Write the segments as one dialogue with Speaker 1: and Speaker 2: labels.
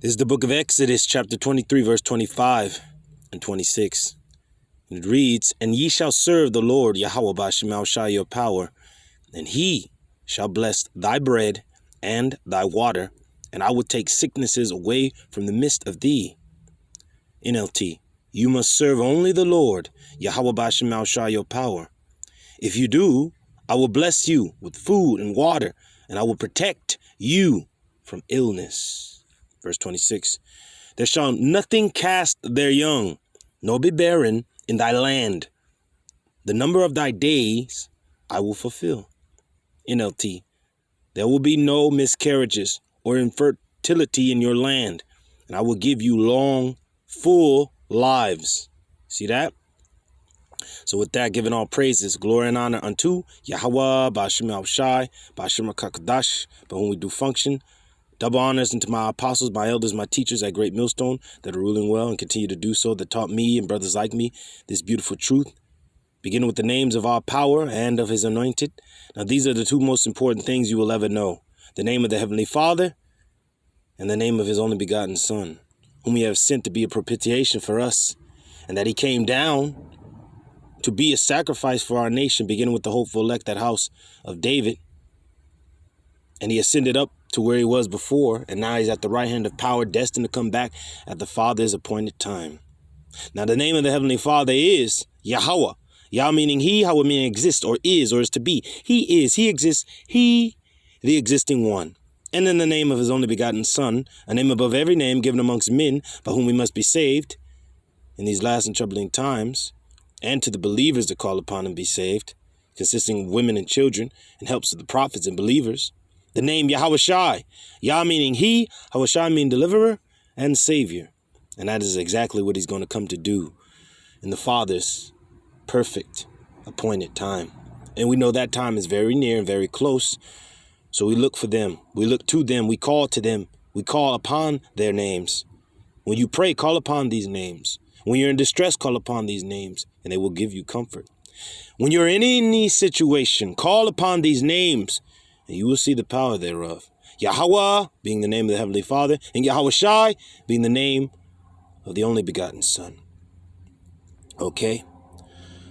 Speaker 1: This is the book of Exodus, chapter 23, verse 25 and 26. It reads, "And ye shall serve the Lord YAHAWASHI your power, and he shall bless thy bread and thy water, and I will take sicknesses away from the midst of thee." NLT, you must serve only the Lord YAHAWASHI your power. If you do, I will bless you with food and water, and I will protect you from illness. Verse 26, "There shall nothing cast their young, nor be barren in thy land. The number of thy days I will fulfill." NLT, there will be no miscarriages or infertility in your land, and I will give you long, full lives. See that? So with that, giving all praises, glory and honor unto YAHAWAH, BAHASHAM, QADASH, by whom we do function. Double honors unto my apostles, my elders, my teachers at Great Millstone that are ruling well and continue to do so, that taught me and brothers like me this beautiful truth, beginning with the names of our power and of his anointed. Now these are the two most important things you will ever know: the name of the Heavenly Father and the name of his only begotten Son, whom he has sent to be a propitiation for us, and that he came down to be a sacrifice for our nation, beginning with the hopeful elect, that house of David. And he ascended up to where he was before, and now he's at the right hand of power, destined to come back at the Father's appointed time. Now the name of the Heavenly Father is YAHAWAH. Yah meaning he, Hawa meaning exist or is to be. He is, he exists, he, the existing one. And then the name of his only begotten Son, a name above every name given amongst men, by whom we must be saved in these last and troubling times, and to the believers that call upon and be saved, consisting of women and children, and helps of the prophets and believers. The name YAHAWASHI, Yah meaning he, Hawashai meaning deliverer and savior. And that is exactly what he's going to come to do in the Father's perfect appointed time. And we know that time is very near and very close. So we look for them. We look to them. We call to them. We call upon their names. When you pray, call upon these names. When you're in distress, call upon these names, and they will give you comfort. When you're in any situation, call upon these names, and you will see the power thereof. YAHAWAH being the name of the Heavenly Father, and YAHAWASHI being the name of the only begotten Son. Okay?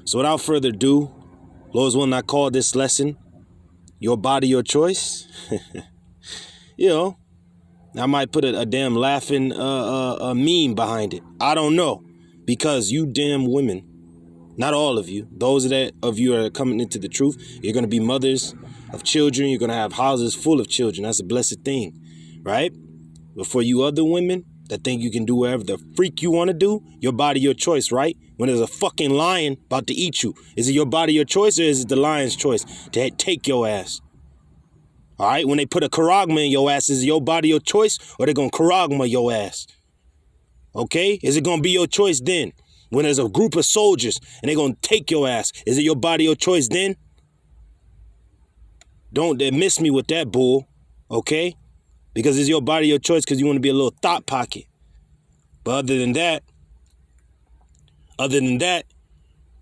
Speaker 1: So without further ado, Lord's will not call this lesson Your Body, Your Choice. You know, I might put a damn laughing a meme behind it. I don't know. Because you damn women, not all of you, those that of you are coming into the truth, you're going to be mothers of children. You're going to have houses full of children. That's a blessed thing, right? But for you other women that think you can do whatever the freak you want to do, your body, your choice, right? When there's a fucking lion about to eat you, is it your body, your choice, or is it the lion's choice to take your ass? All right? When they put a karagma in your ass, is it your body, your choice, or they going to karagma your ass? Okay? Is it going to be your choice then? When there's a group of soldiers and they're going to take your ass, is it your body, your choice then? Don't miss me with that bull, okay? Because it's your body, your choice, because you want to be a little thought pocket. But other than that,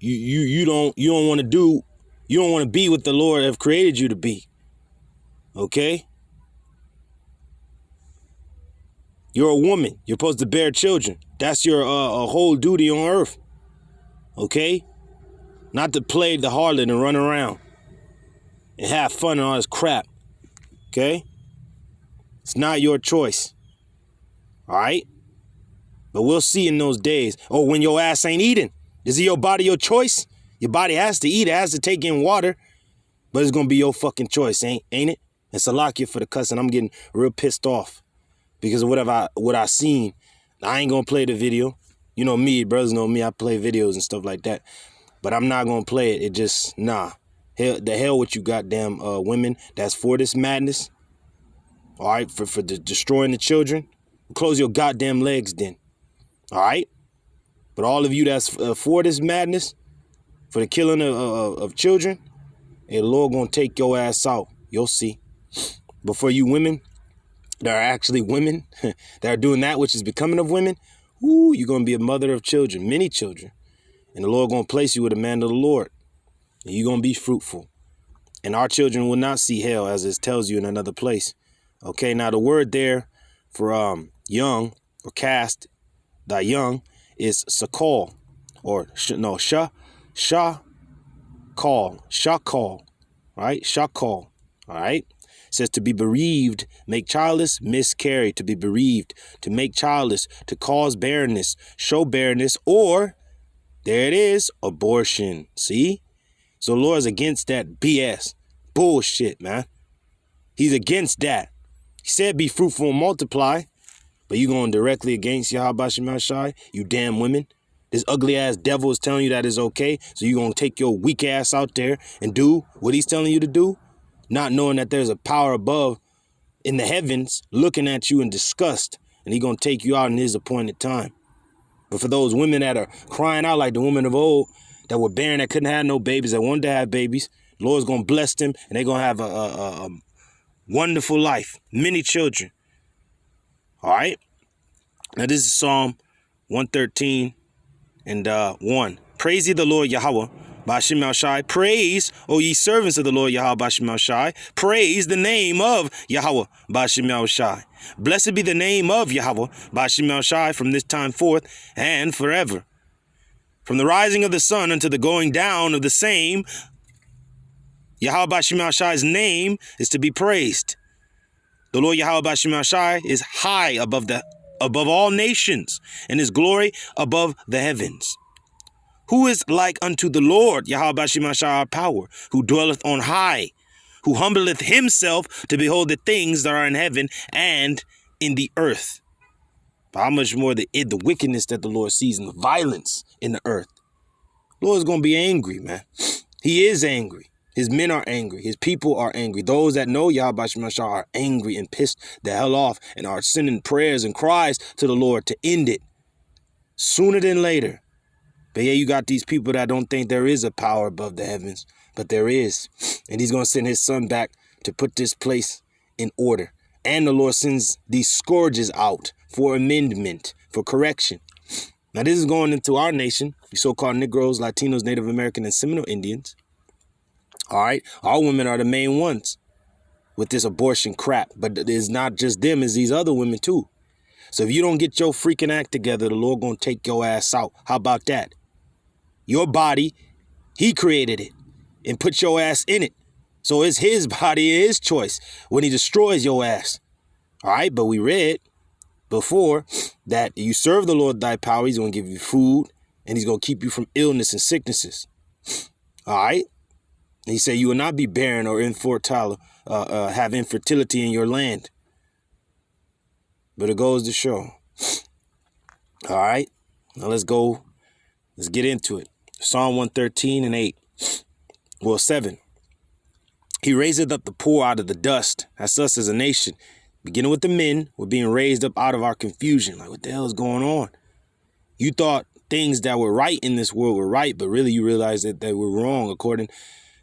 Speaker 1: you don't want to be what the Lord have created you to be. Okay? You're a woman. You're supposed to bear children. That's your whole duty on earth. Okay? Not to play the harlot and run around and have fun and all this crap. Okay? It's not your choice. All right? But we'll see in those days. Oh, when your ass ain't eating. Is it your body, your choice? Your body has to eat. It has to take in water. But it's going to be your fucking choice, ain't it? And Salakia for the cussing. I'm getting real pissed off because of what I seen. I ain't going to play the video. You know me, brothers know me. I play videos and stuff like that. But I'm not going to play it. It just, nah. The hell with you goddamn women that's for this madness. All right? For destroying the children. Close your goddamn legs then. All right? But all of you that's for this madness, for the killing of children, hey, the Lord going to take your ass out. You'll see. But for you women that are actually women, that are doing that which is becoming of women, ooh, you're going to be a mother of children, many children. And the Lord going to place you with a man of the Lord. And you're going to be fruitful. And our children will not see hell, as it tells you in another place. Okay, now the word there for young, or cast thy young, is sakal, or shakal, right? Shakal, all right? It says to be bereaved, make childless, miscarry, to be bereaved, to make childless, to cause barrenness, show barrenness, or, there it is, abortion. See? So the Lord is against that BS. Bullshit, man. He's against that. He said be fruitful and multiply, but you going directly against YAHAWASHI, you damn women. This ugly ass devil is telling you that is okay, so you going to take your weak ass out there and do what he's telling you to do, not knowing that there's a power above in the heavens looking at you in disgust, and he going to take you out in his appointed time. But for those women that are crying out like the women of old, that were barren, that couldn't have no babies, that wanted to have babies, the Lord's going to bless them, and they're going to have a wonderful life, many children. All right? Now this is Psalm 113 and 1. Praise ye the Lord Yahweh, BAHASHAM Shai. Praise, O ye servants of the Lord Yahweh, BAHASHAM Shai. Praise the name of Yahweh, BAHASHAM Shai. Blessed be the name of Yahweh, BAHASHAM Shai, from this time forth and forever. From the rising of the sun unto the going down of the same, Yahweh BAHASHAM Shai's name is to be praised. The Lord Yahweh BAHASHAM Shai is high above all nations, and his glory above the heavens. Who is like unto the Lord, Yahweh BAHASHAM Shai, our power, who dwelleth on high, who humbleth himself to behold the things that are in heaven and in the earth? But how much more the wickedness that the Lord sees and the violence in the earth. The Lord's going to be angry, man. He is angry. His men are angry. His people are angry. Those that know Yahweh BAHASHAM Shai are angry and pissed the hell off and are sending prayers and cries to the Lord to end it sooner than later. But yeah, you got these people that don't think there is a power above the heavens, but there is. And he's going to send his son back to put this place in order. And the Lord sends these scourges out for amendment, for correction. Now this is going into our nation, the so-called Negroes, Latinos, Native American, and Seminole Indians. All right, our women are the main ones with this abortion crap, but it's not just them, it's these other women too. So if you don't get your freaking act together, the Lord gonna take your ass out. How about that? Your body, he created it and put your ass in it. So it's his body, his choice when he destroys your ass. All right, but we read before that you serve the Lord thy power, he's gonna give you food and he's gonna keep you from illness and sicknesses. All right. He said you will not be barren or infertile, have infertility in your land. But it goes to show. All right. Now let's go. Let's get into it. Psalm 113 and 8. Well, 7. He raiseth up the poor out of the dust. That's us as a nation. Beginning with the men, we're being raised up out of our confusion. Like, what the hell is going on? You thought things that were right in this world were right, but really you realize that they were wrong according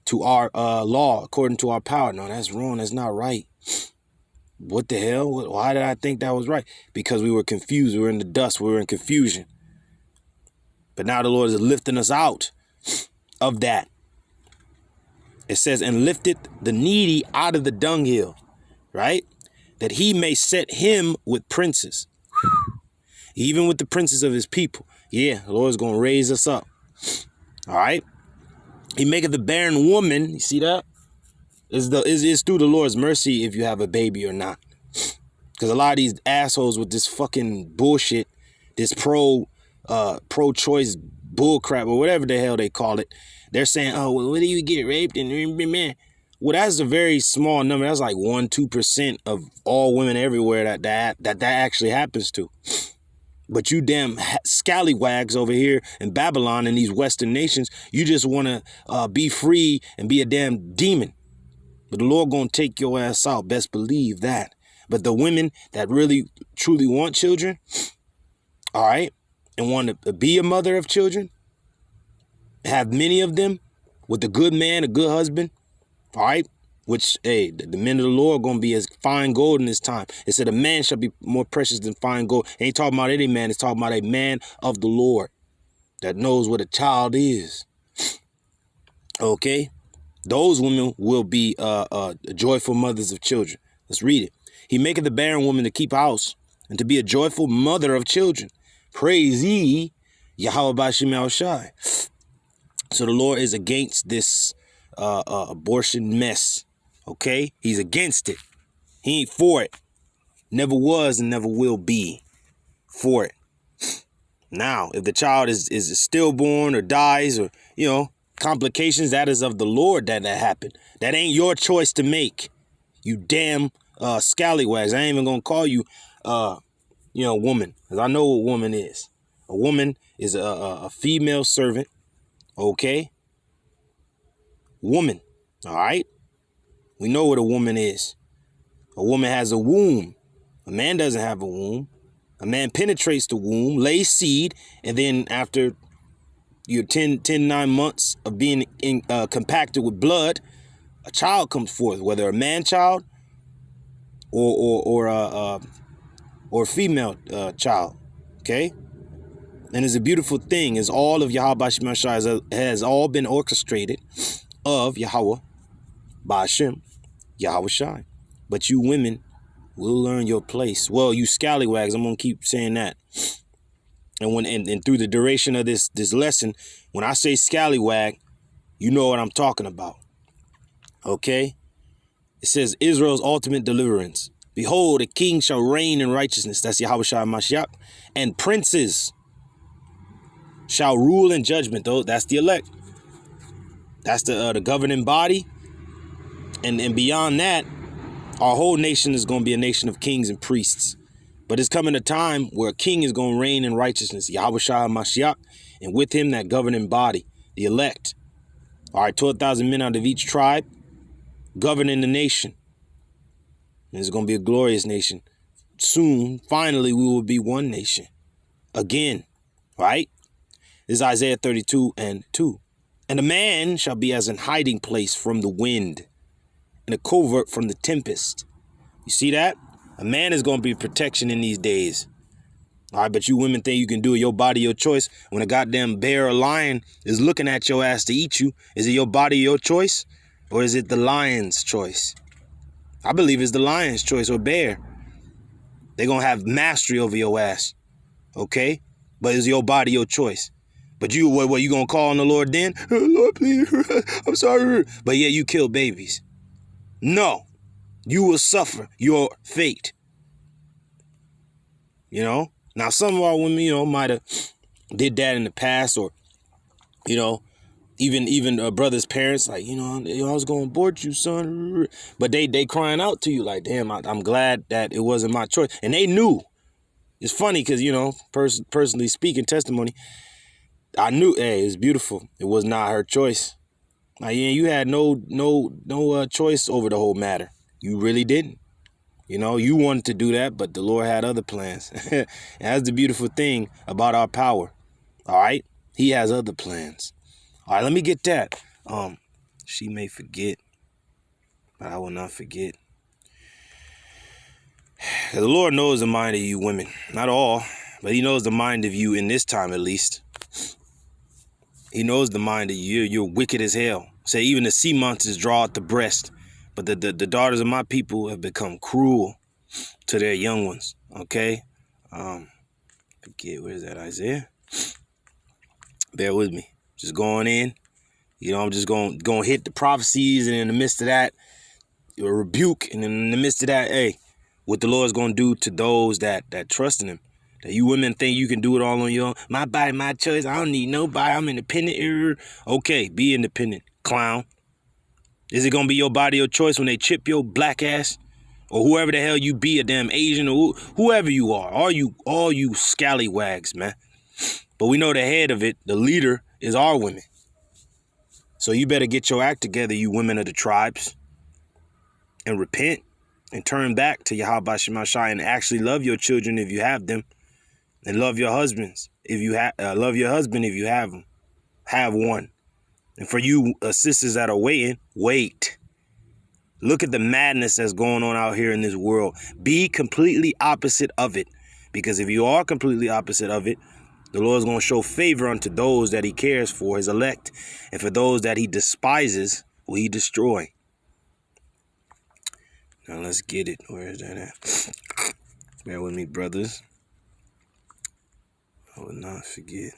Speaker 1: to our law, according to our power. No, that's wrong. That's not right. What the hell? Why did I think that was right? Because we were confused. We were in the dust. We were in confusion. But now the Lord is lifting us out of that. It says, and lifteth the needy out of the dunghill, right? That he may set him with princes, even with the princes of his people. Yeah, the Lord is going to raise us up. All right. He maketh the barren woman, you see that? It's through the Lord's mercy if you have a baby or not. Because a lot of these assholes with this fucking bullshit, this pro-choice bullcrap or whatever the hell they call it, they're saying, oh, well, what do you get raped? And man, well, that's a very small number. That's like 1-2% of all women everywhere that actually happens to. But you damn scallywags over here in Babylon and these Western nations, you just want to be free and be a damn demon. But the Lord going to take your ass out. Best believe that. But the women that really, truly want children, all right, and want to be a mother of children, have many of them with a good man, a good husband, all right, which, hey, the men of the Lord are going to be as fine gold in this time. It said a man shall be more precious than fine gold. It ain't talking about any man. It's talking about a man of the Lord that knows what a child is. Okay? Those women will be joyful mothers of children. Let's read it. He maketh the barren woman to keep house and to be a joyful mother of children. Praise ye YAHAWASHI. So the Lord is against this abortion mess. Okay? He's against it. He ain't for it. Never was and never will be for it. Now, if the child is stillborn or dies or, complications, that is of the Lord that happened. That ain't your choice to make. You damn scallywags. I ain't even going to call you, woman. Because I know what woman is. A woman is a female servant. Okay? Woman. All right? We know what a woman is. A woman has a womb. A man doesn't have a womb. A man penetrates the womb, lays seed, and then after your 9 months of being compacted with blood, a child comes forth, whether a man child or a female child. Okay? And it's a beautiful thing. It's all of YAHAWASHI has all been orchestrated of Yahawah, BAHASHAM, YAHAWASHI. But you women will learn your place. Well, you scallywags, I'm gonna keep saying that. And through the duration of this lesson, when I say scallywag, you know what I'm talking about. Okay? It says Israel's ultimate deliverance. Behold, a king shall reign in righteousness. That's YAHAWASHI Mashiach. And princes shall rule in judgment. Though that's the elect. That's the governing body. And beyond that, our whole nation is going to be a nation of kings and priests. But it's coming a time where a king is going to reign in righteousness, YAHAWASHI Mashiach, and with him that governing body, the elect. All right, 12,000 men out of each tribe governing the nation. And it's going to be a glorious nation. Soon, finally, we will be one nation. Again, right? This is Isaiah 32:2. And a man shall be as an hiding place from the wind, and a covert from the tempest. You see that? A man is going to be protection in these days. All right, but you women think you can do it, your body, your choice. When a goddamn bear or lion is looking at your ass to eat you, is it your body, your choice? Or is it the lion's choice? I believe it's the lion's choice or bear. They're going to have mastery over your ass. Okay? But it's your body, your choice. But you, what you going to call on the Lord then? Lord, please, I'm sorry. But yeah, you kill babies. No. You will suffer your fate. Now some of our women, might have did that in the past, or, even brother's parents, like, I was going to abort you, son. But they crying out to you like, damn, I'm glad that it wasn't my choice. And they knew. It's funny because, personally speaking, testimony, I knew, hey, it's beautiful. It was not her choice. Like, yeah, you had no choice over the whole matter. You really didn't. You wanted to do that, but the Lord had other plans. And that's the beautiful thing about our power. All right? He has other plans. All right, let me get that. She may forget, but I will not forget. The Lord knows the mind of you women. Not all, but he knows the mind of you in this time at least. He knows the mind of you. You're wicked as hell. Say even the sea monsters draw out the breast. But the daughters of my people have become cruel to their young ones. Okay? Forget, where is that, Isaiah? Bear with me. Just going in. I'm just going to hit the prophecies, and in the midst of that, a rebuke. And in the midst of that, hey, what the Lord's going to do to those that trust in him. That you women think you can do it all on your own. My body, my choice. I don't need nobody. I'm independent. Okay, be independent, clown. Is it going to be your body, your choice when they chip your black ass? Or whoever the hell you be, a damn Asian, or whoever you are. All you scallywags, man. But we know the head of it, the leader, is our women. So you better get your act together, you women of the tribes. And repent. And turn back to YAHAWASHI Mashiach and actually love your children if you have them. And love your husbands if you love your husband if you have them. Have one. And for you sisters that are waiting, wait. Look at the madness that's going on out here in this world. Be completely opposite of it. Because if you are completely opposite of it, the Lord's going to show favor unto those that he cares for, his elect. And for those that he despises, will he destroy. Now let's get it. Where is that at? Bear with me, brothers. I will not forget.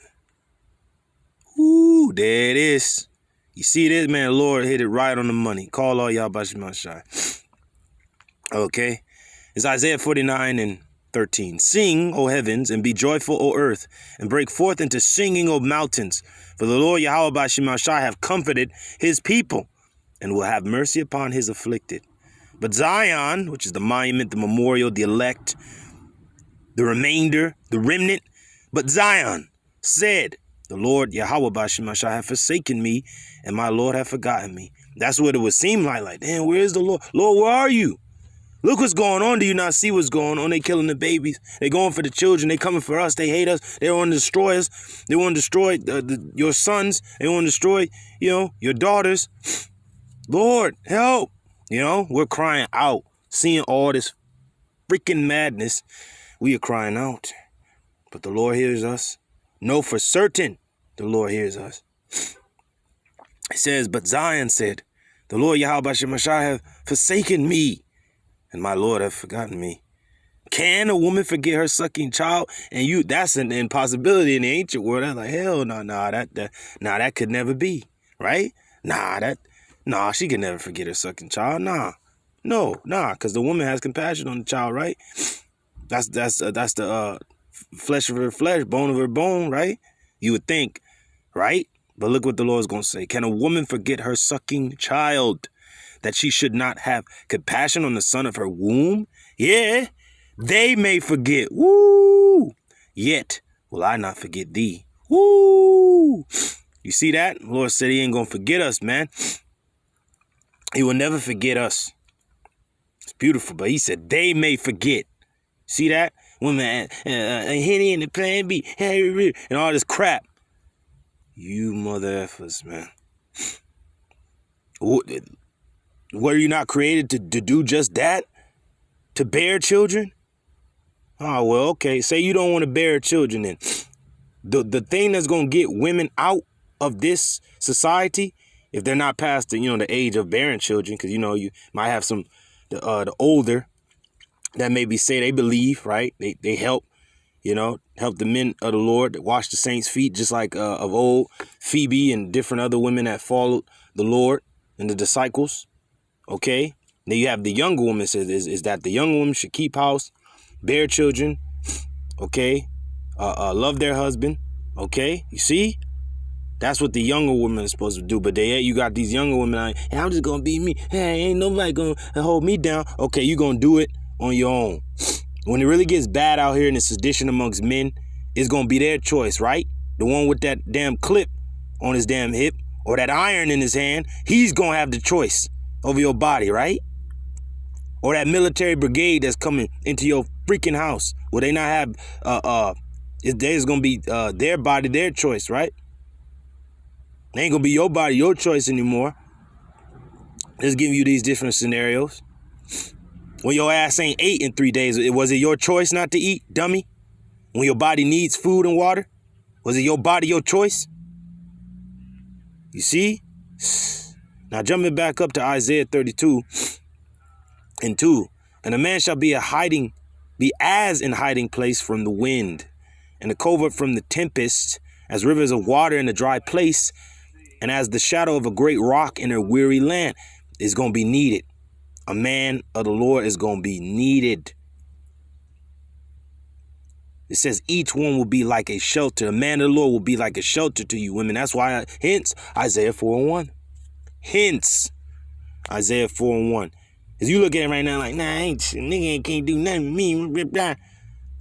Speaker 1: Ooh, there it is. You see this, man? Lord hit it right on the money. Call all y'all BAHASHAM. Okay. It's Isaiah 49:13. Sing, O heavens, and be joyful, O earth, and break forth into singing, O mountains. For the Lord YAHWAH have comforted his people, and will have mercy upon his afflicted. But Zion, which is the monument, the memorial, the elect, the remainder, the remnant, but Zion said, the Lord YAHWAH have forsaken me, and my Lord have forgotten me. That's what it would seem like. Like, damn, where is the Lord? Lord, where are you? Look what's going on. Do you not see what's going on? They killing the babies. They going for the children. They coming for us. They hate us. They want to destroy us. They want to destroy your sons. They want to destroy, your daughters. Lord, help. We're crying out, seeing all this freaking madness. We are crying out. But the Lord hears us. Know for certain the Lord hears us. It says, but Zion said, the Lord YAHWAH have forsaken me, and my Lord have forgotten me. Can a woman forget her sucking child? And that's an impossibility in the ancient world. That's like, hell no, that could never be, right? She could never forget her sucking child. Because the woman has compassion on the child, right? That's the flesh of her flesh, bone of her bone, right? You would think, right? But look what the Lord's going to say. Can a woman forget her sucking child, that she should not have compassion on the son of her womb? Yeah, they may forget. Woo! Yet will I not forget thee. Woo! You see that? The Lord said he ain't going to forget us, man. He will never forget us. It's beautiful, but he said they may forget. See that? Women, Henny and the Plan B, and all this crap. You mother effers, man. Were you not created to do just that? To bear children? Oh, well, okay. Say you don't want to bear children then. The thing that's going to get women out of this society, if they're not past the age of bearing children, because you might have some the older that maybe say they believe, right? They help, help the men of the Lord that wash the saints' feet, just like of old, Phoebe and different other women that followed the Lord and the disciples. Okay. Then you have the younger woman says is that the young woman should keep house, bear children. Okay. Love their husband. Okay. You see? That's what the younger woman is supposed to do. But you got these younger women like, hey, I'm just going to be me. Hey, ain't nobody going to hold me down. Okay, you're going to do it on your own. When it really gets bad out here in the sedition amongst men, it's going to be their choice, right? The one with that damn clip on his damn hip or that iron in his hand, he's going to have the choice over your body, right? Or that military brigade that's coming into your freaking house where they not have, there's going to be their body, their choice, right? It ain't going to be your body, your choice anymore. Just giving you these different scenarios. When your ass ain't ate in 3 days, was it your choice not to eat, dummy? When your body needs food and water, was it your body, your choice? You see? Now jumping back up to Isaiah 32:2. And a man shall be as in hiding place from the wind, and a covert from the tempest, as rivers of water in a dry place, and as the shadow of a great rock in a weary land. Is going to be needed. A man of the Lord is going to be needed. It says each one will be like a shelter. A man of the Lord will be like a shelter to you women. That's why, hence, Isaiah 4:1. Hence, Isaiah 4:1. As you look at it right now like, nigga can't do nothing with me.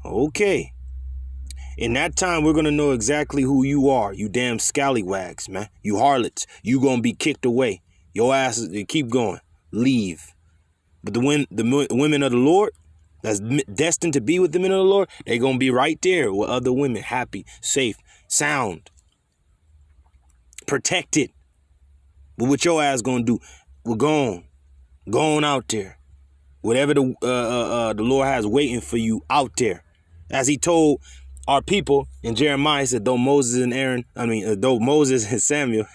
Speaker 1: Okay. In that time, we're going to know exactly who you are. You damn scallywags, man. You harlots. You going to be kicked away. Your asses, keep going. Leave. But the women of the Lord, that's destined to be with the men of the Lord, they're going to be right there with other women, happy, safe, sound, protected. But what your ass going to do? We're gone. Going out there. Whatever the Lord has waiting for you out there. As he told our people in Jeremiah, he said, though Moses and Samuel,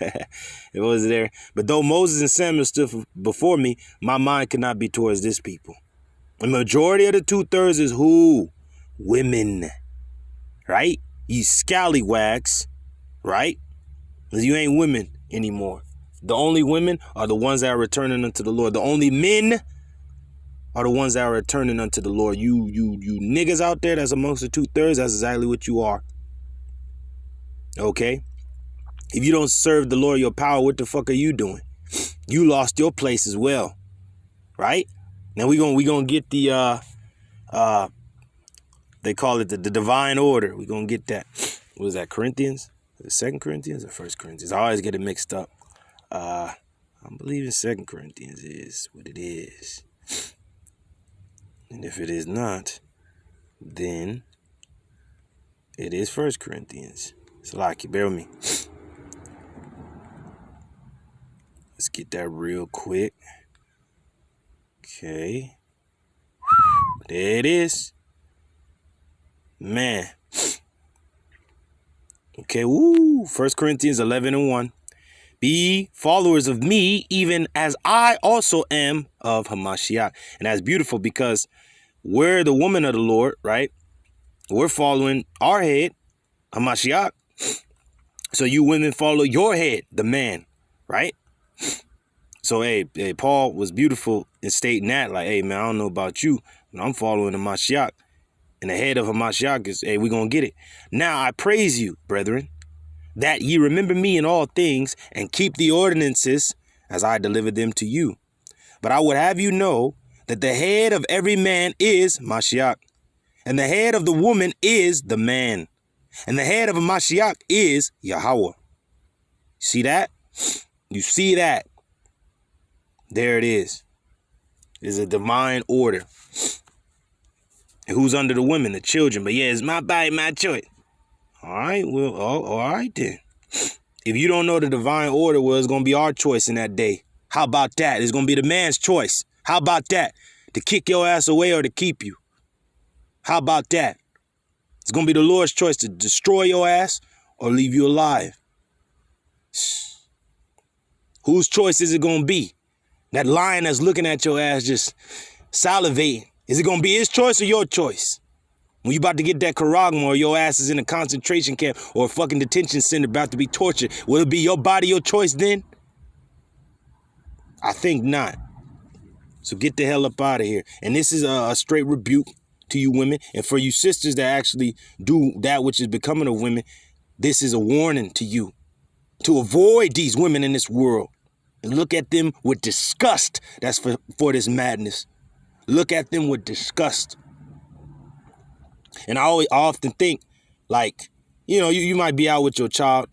Speaker 1: it was there, but though Moses and Samuel stood before me, my mind could not be towards this people. The majority of the 2/3 is who? Women, right? You scallywags, right? Because you ain't women anymore. The only women are the ones that are returning unto the Lord. The only men are the ones that are returning unto the Lord. You niggas out there that's amongst the 2/3, that's exactly what you are. Okay? If you don't serve the Lord your power, what the fuck are you doing? You lost your place as well. Right? Now we gonna get the they call it the divine order. We're gonna get that. What was that, Corinthians? The 2 Corinthians or 1 Corinthians? I always get it mixed up. I believe 2 Corinthians is what it is. And if it is not, then it is 1 Corinthians. So like you bear with me. Let's get that real quick. Okay. There it is. Man. Okay, woo. 1 Corinthians 11:1. Be followers of me, even as I also am of Hamashiach. And that's beautiful because we're the woman of the Lord, right? We're following our head, Hamashiach. So you women follow your head, the man, right? So, hey, Paul was beautiful in stating that, like, hey, man, I don't know about you, but I'm following Hamashiach. And the head of Hamashiach is, hey, we're going to get it. Now I praise you, brethren, that ye remember me in all things and keep the ordinances as I delivered them to you. But I would have you know that the head of every man is Mashiach, and the head of the woman is the man, and the head of a Mashiach is Yahawah. See that? You see that? There it is. It's a divine order. And who's under the women? The children. But yeah, it's my body, my choice. All right, well, all right then. If you don't know the divine order, well, it's going to be our choice in that day. How about that? It's going to be the man's choice. How about that? To kick your ass away or to keep you. How about that? It's going to be the Lord's choice to destroy your ass or leave you alive. Whose choice is it going to be? That lion that's looking at your ass just salivating. Is it going to be his choice or your choice? When you about to get that karagma or your ass is in a concentration camp or a fucking detention center about to be tortured, will it be your body, your choice then? I think not. So get the hell up out of here. And this is a straight rebuke to you women. And for you sisters that actually do that which is becoming of women, this is a warning to you to avoid these women in this world and look at them with disgust. That's for this madness. Look at them with disgust. And I often think, like, you know, you might be out with your child.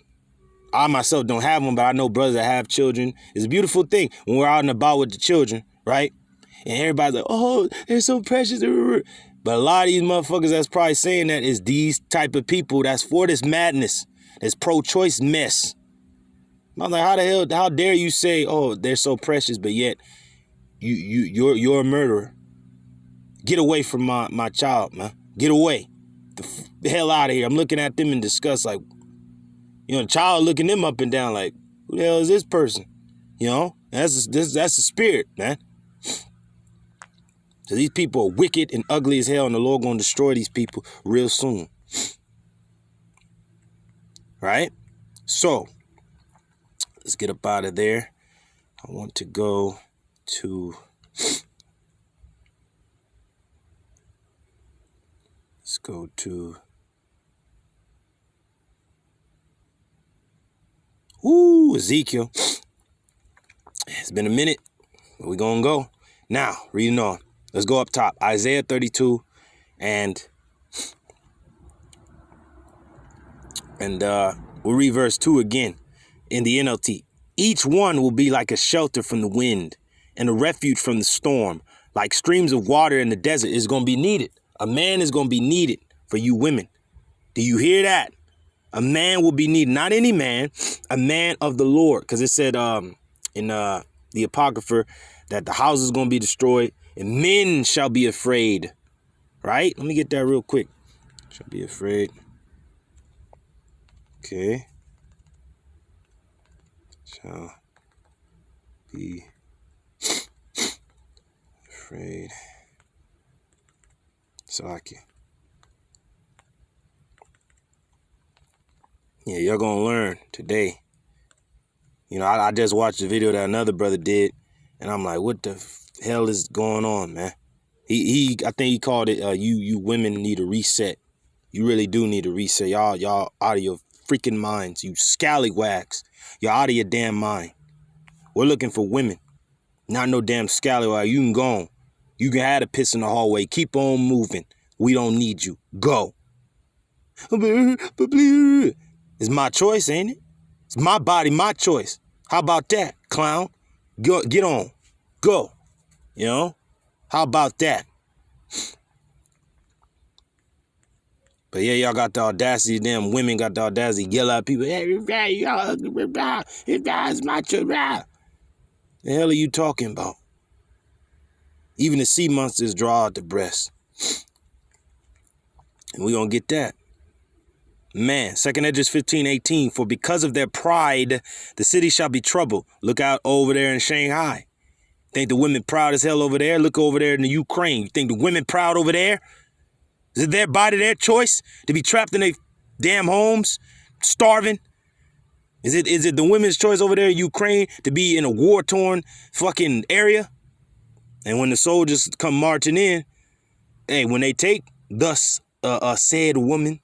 Speaker 1: I myself don't have one, but I know brothers that have children. It's a beautiful thing when we're out and about with the children, right? And everybody's like, oh, they're so precious. But a lot of these motherfuckers that's probably saying that is these type of people that's for this madness, this pro-choice mess. I'm like, how dare you say, oh, they're so precious, but yet you're a murderer. Get away from my child, man. Get away. The hell out of here. I'm looking at them in disgust, like, you know, the child looking them up and down like, who the hell is this person? You know, that's the spirit, man. So these people are wicked and ugly as hell, and the Lord gonna destroy these people real soon. Right? So, let's get up out of there. I want to go to... Let's go to... Ooh, Ezekiel. It's been a minute, but we're gonna go. Now, reading on. Let's go up top. Isaiah 32 and we'll read verse 2 again in the NLT. Each one will be like a shelter from the wind and a refuge from the storm. Like streams of water in the desert is going to be needed. A man is going to be needed for you women. Do you hear that? A man will be needed. Not any man, a man of the Lord. Because it said in the Apocrypha that the house is going to be destroyed and men shall be afraid. Right? Let me get that real quick. Shall be afraid. Okay. Shall be afraid Salaki. Yeah, you're gonna learn today. You know, I just watched a video that another brother did, and I'm like, what the hell is going on, man? I think he called it, you women need a reset. You really do need a reset. Y'all out of your freaking minds. You scallywags. You're out of your damn mind. We're looking for women. Not no damn scallywag. You can go on. You can have a piss in the hallway. Keep on moving. We don't need you. Go. It's my choice, ain't it? It's my body, my choice. How about that, clown? Go, get on. Go. You know? How about that? But yeah, y'all got the audacity. Damn women got the audacity to yell at people. Hey, y'all ugly. It's my choice. The hell are you talking about? Even the sea monsters draw out the breast. And we're going to get that. Man, 2nd Esdras 15:18. For because of their pride, the city shall be troubled. Look out over there in Shanghai. Think the women proud as hell over there? Look over there in the Ukraine. You think the women proud over there? Is it their body, their choice to be trapped in their damn homes, starving? Is it the women's choice over there in Ukraine to be in a war-torn fucking area? And when the soldiers come marching in, hey, when they take thus said woman,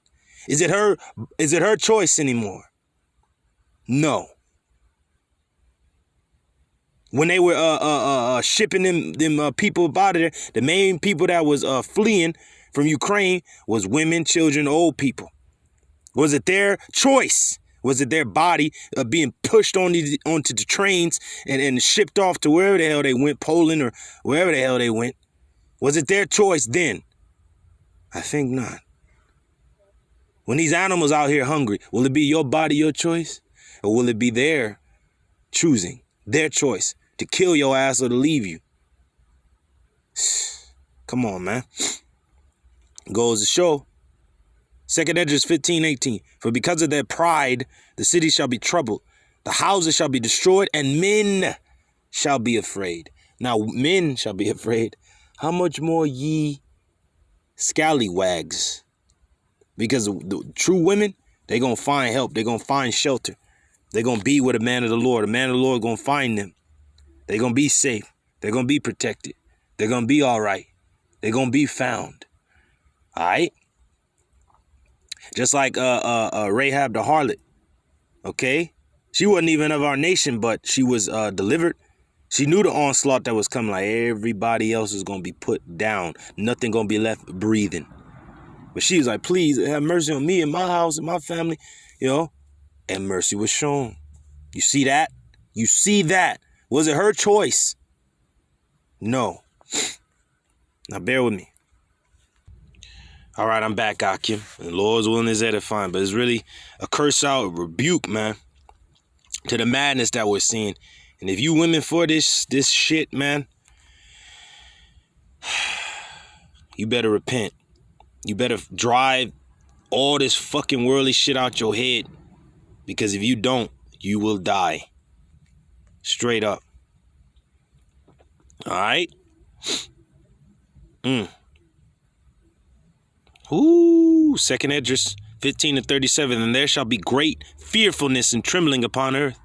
Speaker 1: is it her choice anymore? No. When they were shipping them people out of there, the main people that was fleeing from Ukraine was women, children, old people. Was it their choice? Was it their body being pushed onto the trains and shipped off to wherever the hell they went, Poland or wherever the hell they went? Was it their choice then? I think not. When these animals out here hungry, will it be your body, your choice? Or will it be their choosing, their choice to kill your ass or to leave you? Come on, man. Goes to show. 2nd Esdras 15:18. For because of their pride, the city shall be troubled. The houses shall be destroyed, and men shall be afraid. Now, men shall be afraid. How much more ye scallywags? Because the true women, they're going to find help. They're going to find shelter. They're going to be with a man of the Lord. A man of the Lord going to find them. They're going to be safe. They're going to be protected. They're going to be all right. They're going to be found. All right? Just like Rahab the harlot. Okay? She wasn't even of our nation, but she was delivered. She knew the onslaught that was coming. Like everybody else is going to be put down. Nothing going to be left breathing. But she was like, please have mercy on me and my house and my family. You know? And mercy was shown. You see that? You see that? Was it her choice? No. Now bear with me. All right, I'm back, Akim. And the Lord's willing is edifying. But it's really a curse out, a rebuke, man, to the madness that we're seeing. And if you women for this shit, man, you better repent. You better drive all this fucking worldly shit out your head. Because if you don't, you will die. Straight up. All right? Ooh, 2nd Esdras 15:37. And there shall be great fearfulness and trembling upon earth.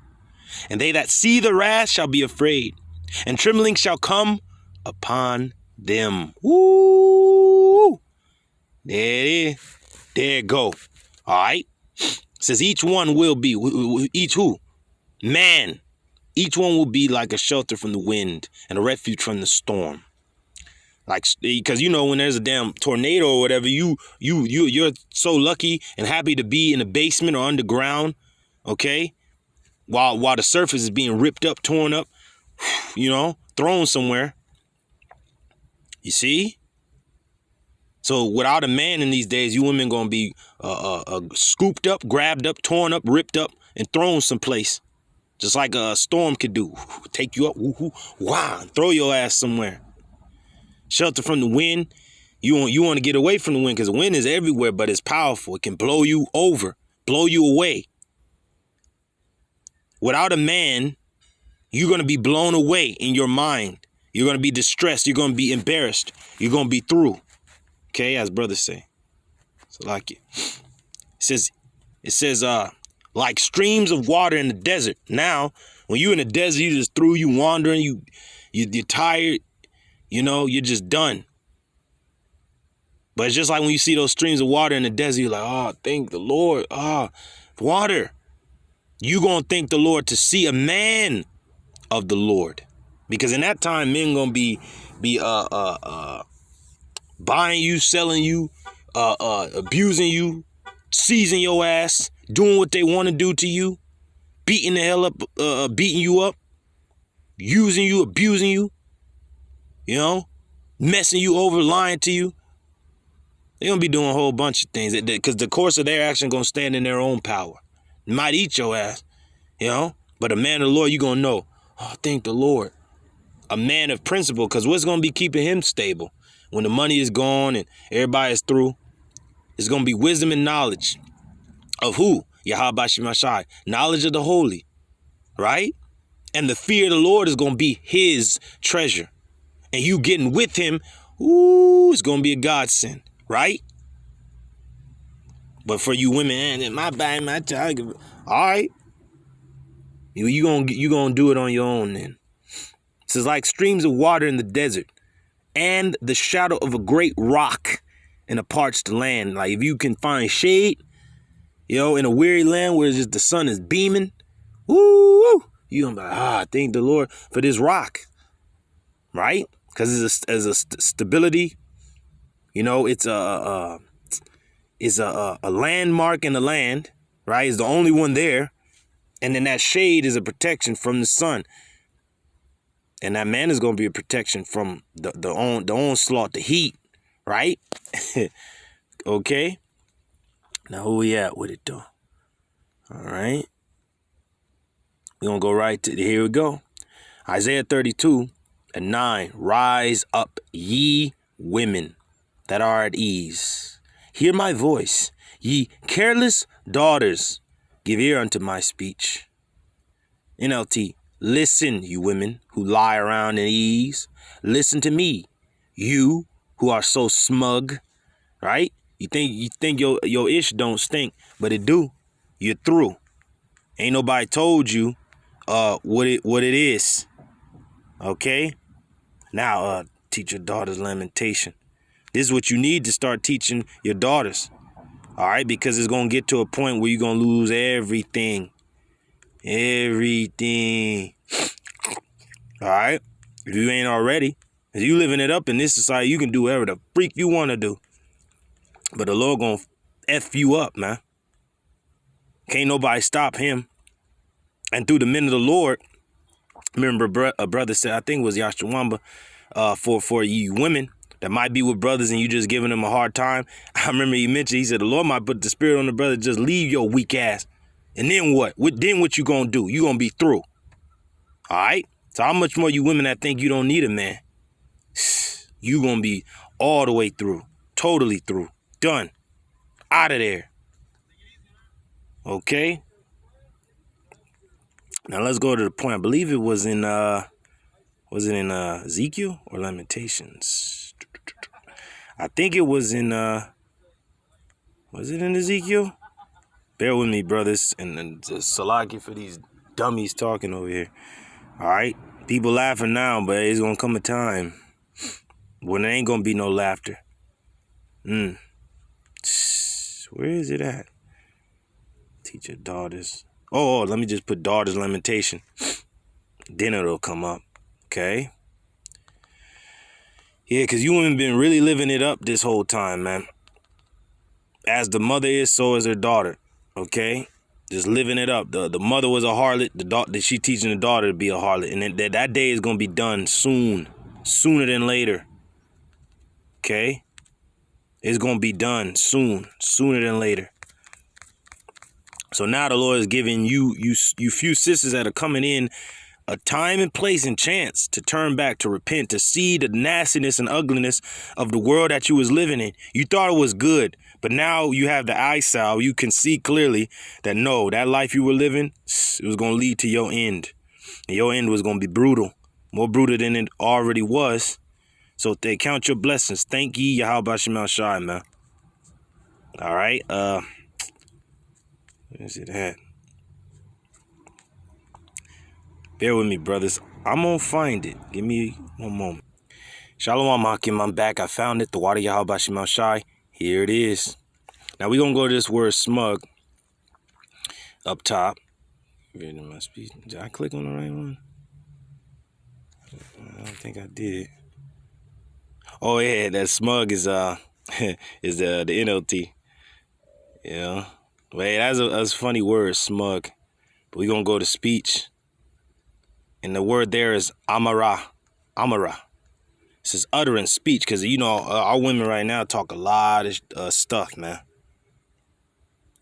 Speaker 1: And they that see the wrath shall be afraid. And trembling shall come upon them. Ooh. There it is. There it go. All right? It says each one will be. Each who? Man. Each one will be like a shelter from the wind and a refuge from the storm. Like, because you know when there's a damn tornado or whatever, you're so lucky and happy to be in the basement or underground, okay? While the surface is being ripped up, torn up, you know, thrown somewhere. You see? So without a man in these days, you women gonna be scooped up, grabbed up, torn up, ripped up, and thrown someplace. Just like a storm could do. Take you up, wow, and throw your ass somewhere. Shelter from the wind. You want to get away from the wind because the wind is everywhere, but it's powerful. It can blow you over, blow you away. Without a man, you're going to be blown away in your mind. You're going to be distressed. You're going to be embarrassed. You're going to be through. Okay, as brothers say. So like it says, like streams of water in the desert. Now, when you in the desert, you just through, you wandering, you're tired, you're just done. But it's just like when you see those streams of water in the desert, you're like, oh, thank the Lord. Water. You gonna thank the Lord to see a man of the Lord. Because in that time, men gonna be buying you, selling you, abusing you, seizing your ass, doing what they want to do to you, beating the hell up, beating you up, using you, abusing you, messing you over, lying to you. They're going to be doing a whole bunch of things because the course of their action going to stand in their own power. It might eat your ass, but a man of the Lord, you're going to know, oh, thank the Lord. A man of principle, because what's going to be keeping him stable when the money is gone and everybody is through? It's going to be wisdom and knowledge of who? YAHAWASHI, knowledge of the holy, right? And the fear of the Lord is going to be his treasure. And you getting with him, it's going to be a godsend, right? But for you women, my body, my child, all right. You gonna do it on your own then. It says like streams of water in the desert and the shadow of a great rock in a parched land. Like if you can find shade, in a weary land where it's just the sun is beaming, you gonna be like, thank the Lord for this rock, right? Because it's a stability, it's a landmark in the land, right? It's the only one there, and then that shade is a protection from the sun, and that man is gonna be a protection from the onslaught, the heat, right? Okay. Now who we at with it though? All right. We're going to go right to, here we go. Isaiah 32:9. Rise up, ye women that are at ease. Hear my voice, ye careless daughters. Give ear unto my speech. NLT. Listen, you women who lie around at ease. Listen to me, you who are so smug, right? You think your ish don't stink, but it do. You're through. Ain't nobody told you what it is. Okay? Now teach your daughters lamentation. This is what you need to start teaching your daughters. All right? Because it's going to get to a point where you're going to lose everything. Everything. All right? If you ain't already. If you living it up in this society, you can do whatever the freak you want to do. But the Lord gonna F you up, man. Can't nobody stop him. And through the men of the Lord, remember a brother said, I think it was Yashawamba, for you women that might be with brothers and you just giving them a hard time. I remember he mentioned, he said, the Lord might put the spirit on the brother, just leave your weak ass. And then what? Then what you gonna do? You gonna be through. All right? So how much more you women that think you don't need a man? You gonna be all the way through. Totally through. Done. Out of there. Okay. Now let's go to the point. I believe it was in Ezekiel or Lamentations? I think it was in was it in Ezekiel? Bear with me, brothers, and salaki for these dummies talking over here. All right. People laughing now, but it's gonna come a time when there ain't gonna be no laughter. Where is it at? Teach your daughters. Oh, let me just put daughters lamentation. Then it'll come up. Okay. Yeah, because you women been really living it up this whole time, man. As the mother is, so is her daughter. Okay. Just living it up. The mother was a harlot. She teaching the daughter to be a harlot. And that day is going to be done soon. Sooner than later. Okay. It's going to be done soon. Sooner than later. So now the Lord is giving you few sisters that are coming in a time and place and chance to turn back, to repent, to see the nastiness and ugliness of the world that you was living in. You thought it was good, but now you have the eyesight. You can see clearly that no, that life you were living, it was going to lead to your end. And your end was going to be brutal, more brutal than it already was. So they count your blessings. Thank ye, Yahawah Shema Shai, man. All right. Where's it at? Bear with me, brothers. I'm gonna find it. Give me one moment. Shalom, Hakim. I'm back. I found it. The water Yahawah Shema Shai. Here it is. Now we're gonna go to this word smug up top. Did I click on the right one? I don't think I did. Oh yeah, that smug is is the NLT. Yeah. Wait, that's a funny word, smug. But we're gonna go to speech. And the word there is amara. Amara. It says utterance, speech, because you know our women right now talk a lot of stuff, man.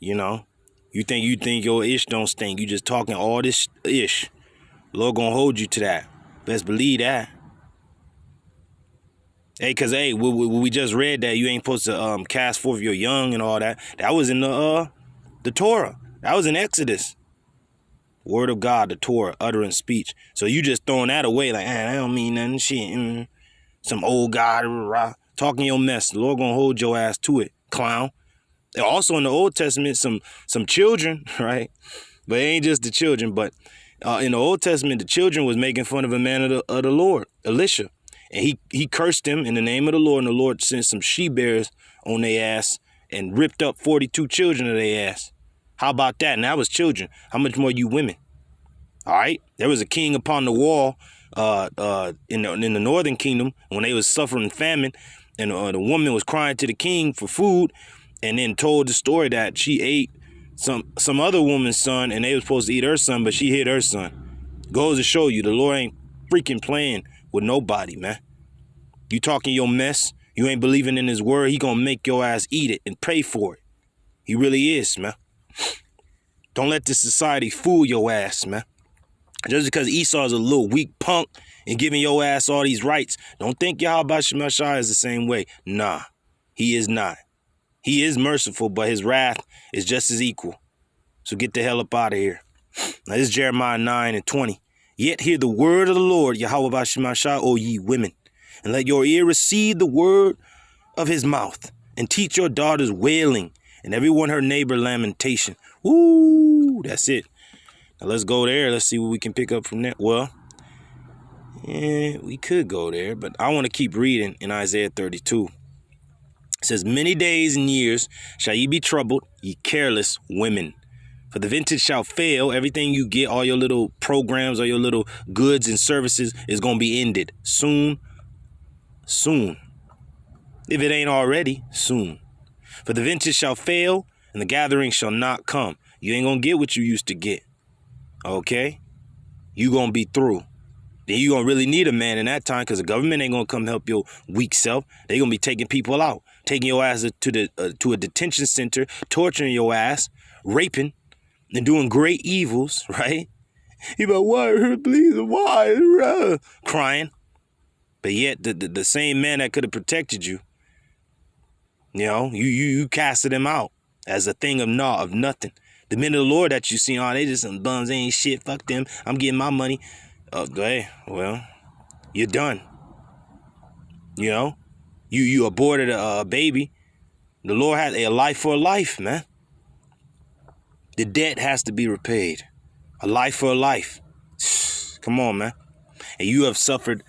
Speaker 1: You know, you think your ish don't stink. You just talking all this ish. Lord gonna hold you to that. Best believe that. Hey, cause hey, we just read that you ain't supposed to cast forth your young and all that. That was in the Torah. That was in Exodus. Word of God, the Torah, utterance, speech. So you just throwing that away like, I don't mean nothing. Shit. Some old guy talking your mess. The Lord gonna hold your ass to it, clown. Also in the Old Testament, some children, right? But it ain't just the children, but in the Old Testament, the children was making fun of a man of the Lord, Elisha. And he cursed him in the name of the Lord, and the Lord sent some she-bears on their ass and ripped up 42 children of their ass. How about that? And that was children. How much more you women? All right? There was a king upon the wall in the northern kingdom when they was suffering famine, and the woman was crying to the king for food, and then told the story that she ate some other woman's son, and they was supposed to eat her son, but she hid her son. Goes to show you the Lord ain't freaking playing with nobody, man. You talking your mess, you ain't believing in his word, he gonna make your ass eat it and pay for it. He really is, man. Don't let this society fool your ass, man. Just because Esau's a little weak punk and giving your ass all these rights, don't think Yahawah Shema Shai is the same way. Nah, he is not. He is merciful, but his wrath is just as equal. So get the hell up out of here. Now this is Jeremiah 9:20. Yet hear the word of the Lord, Yahawah Shema Shai, O ye women, and let your ear receive the word of his mouth, and teach your daughters wailing, and everyone her neighbor lamentation. Woo, that's it. Now let's go there. Let's see what we can pick up from there. Well, yeah, we could go there, but I want to keep reading in Isaiah 32. It says, many days and years shall ye be troubled, ye careless women. For the vintage shall fail. Everything you get, all your little programs, all your little goods and services is going to be ended. Soon. Soon. If it ain't already, soon. For the vintage shall fail, and the gathering shall not come. You ain't going to get what you used to get. Okay? You going to be through. Then you going to really need a man in that time, because the government ain't going to come help your weak self. They going to be taking people out. Taking your ass to a detention center, torturing your ass, raping, and doing great evils, right? You like, why, please, why? Crying. But yet, the same man that could have protected you, you know, you casted him out as a thing of naught, of nothing. The men of the Lord that you see, they just some bums, they ain't shit, fuck them, I'm getting my money. Hey, well, you're done. You know, you aborted a baby. The Lord had a life for a life, man. The debt has to be repaid. A life for a life. Come on, man. And you have suffered,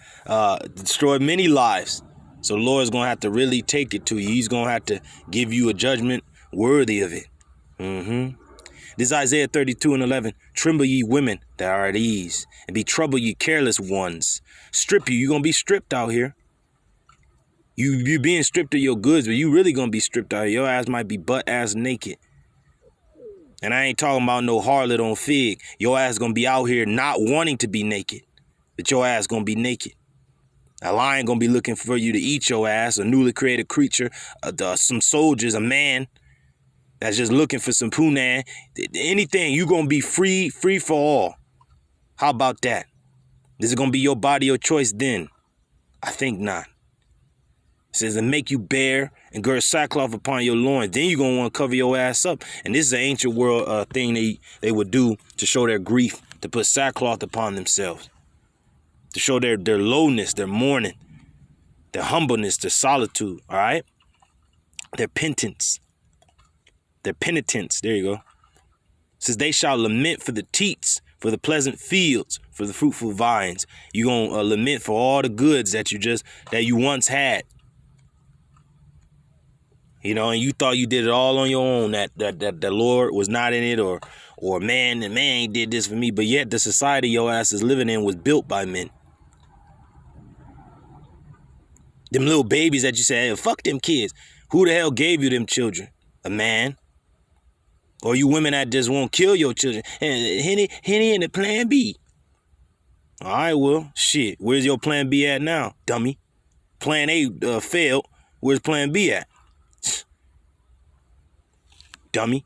Speaker 1: destroyed many lives. So the Lord's going to have to really take it to you. He's going to have to give you a judgment worthy of it. This is Isaiah 32:11. Tremble ye women that are at ease, and be troubled ye careless ones. Strip you. You're going to be stripped out here. You being stripped of your goods, but you really going to be stripped out here. Your ass might be butt-ass naked. And I ain't talking about no harlot on fig. Your ass gonna be out here not wanting to be naked. But your ass gonna be naked. A lion gonna be looking for you to eat your ass. A newly created creature. Some soldiers, a man that's just looking for some punan. Anything, you gonna be free for all. How about that? This is gonna be your body, your choice then? I think not. It says, and make you bare and gird sackcloth upon your loins. Then you're going to want to cover your ass up. And this is an ancient world thing they would do to show their grief, to put sackcloth upon themselves, to show their lowness, their mourning. their humbleness, their solitude, all right? Their penitence. Their penitence. There you go. It says they shall lament for the teats, for the pleasant fields, for the fruitful vines. You're going to lament for all the goods that you once had. You know, and you thought you did it all on your own, that the Lord was not in it, or man, the man did this for me. But yet the society your ass is living in was built by men. Them little babies that you say, hey, fuck them kids. Who the hell gave you them children? A man? Or you women that just won't kill your children? Henny in the plan B. All right, well, shit. Where's your plan B at now, dummy? Plan A failed. Where's plan B at? Dummy.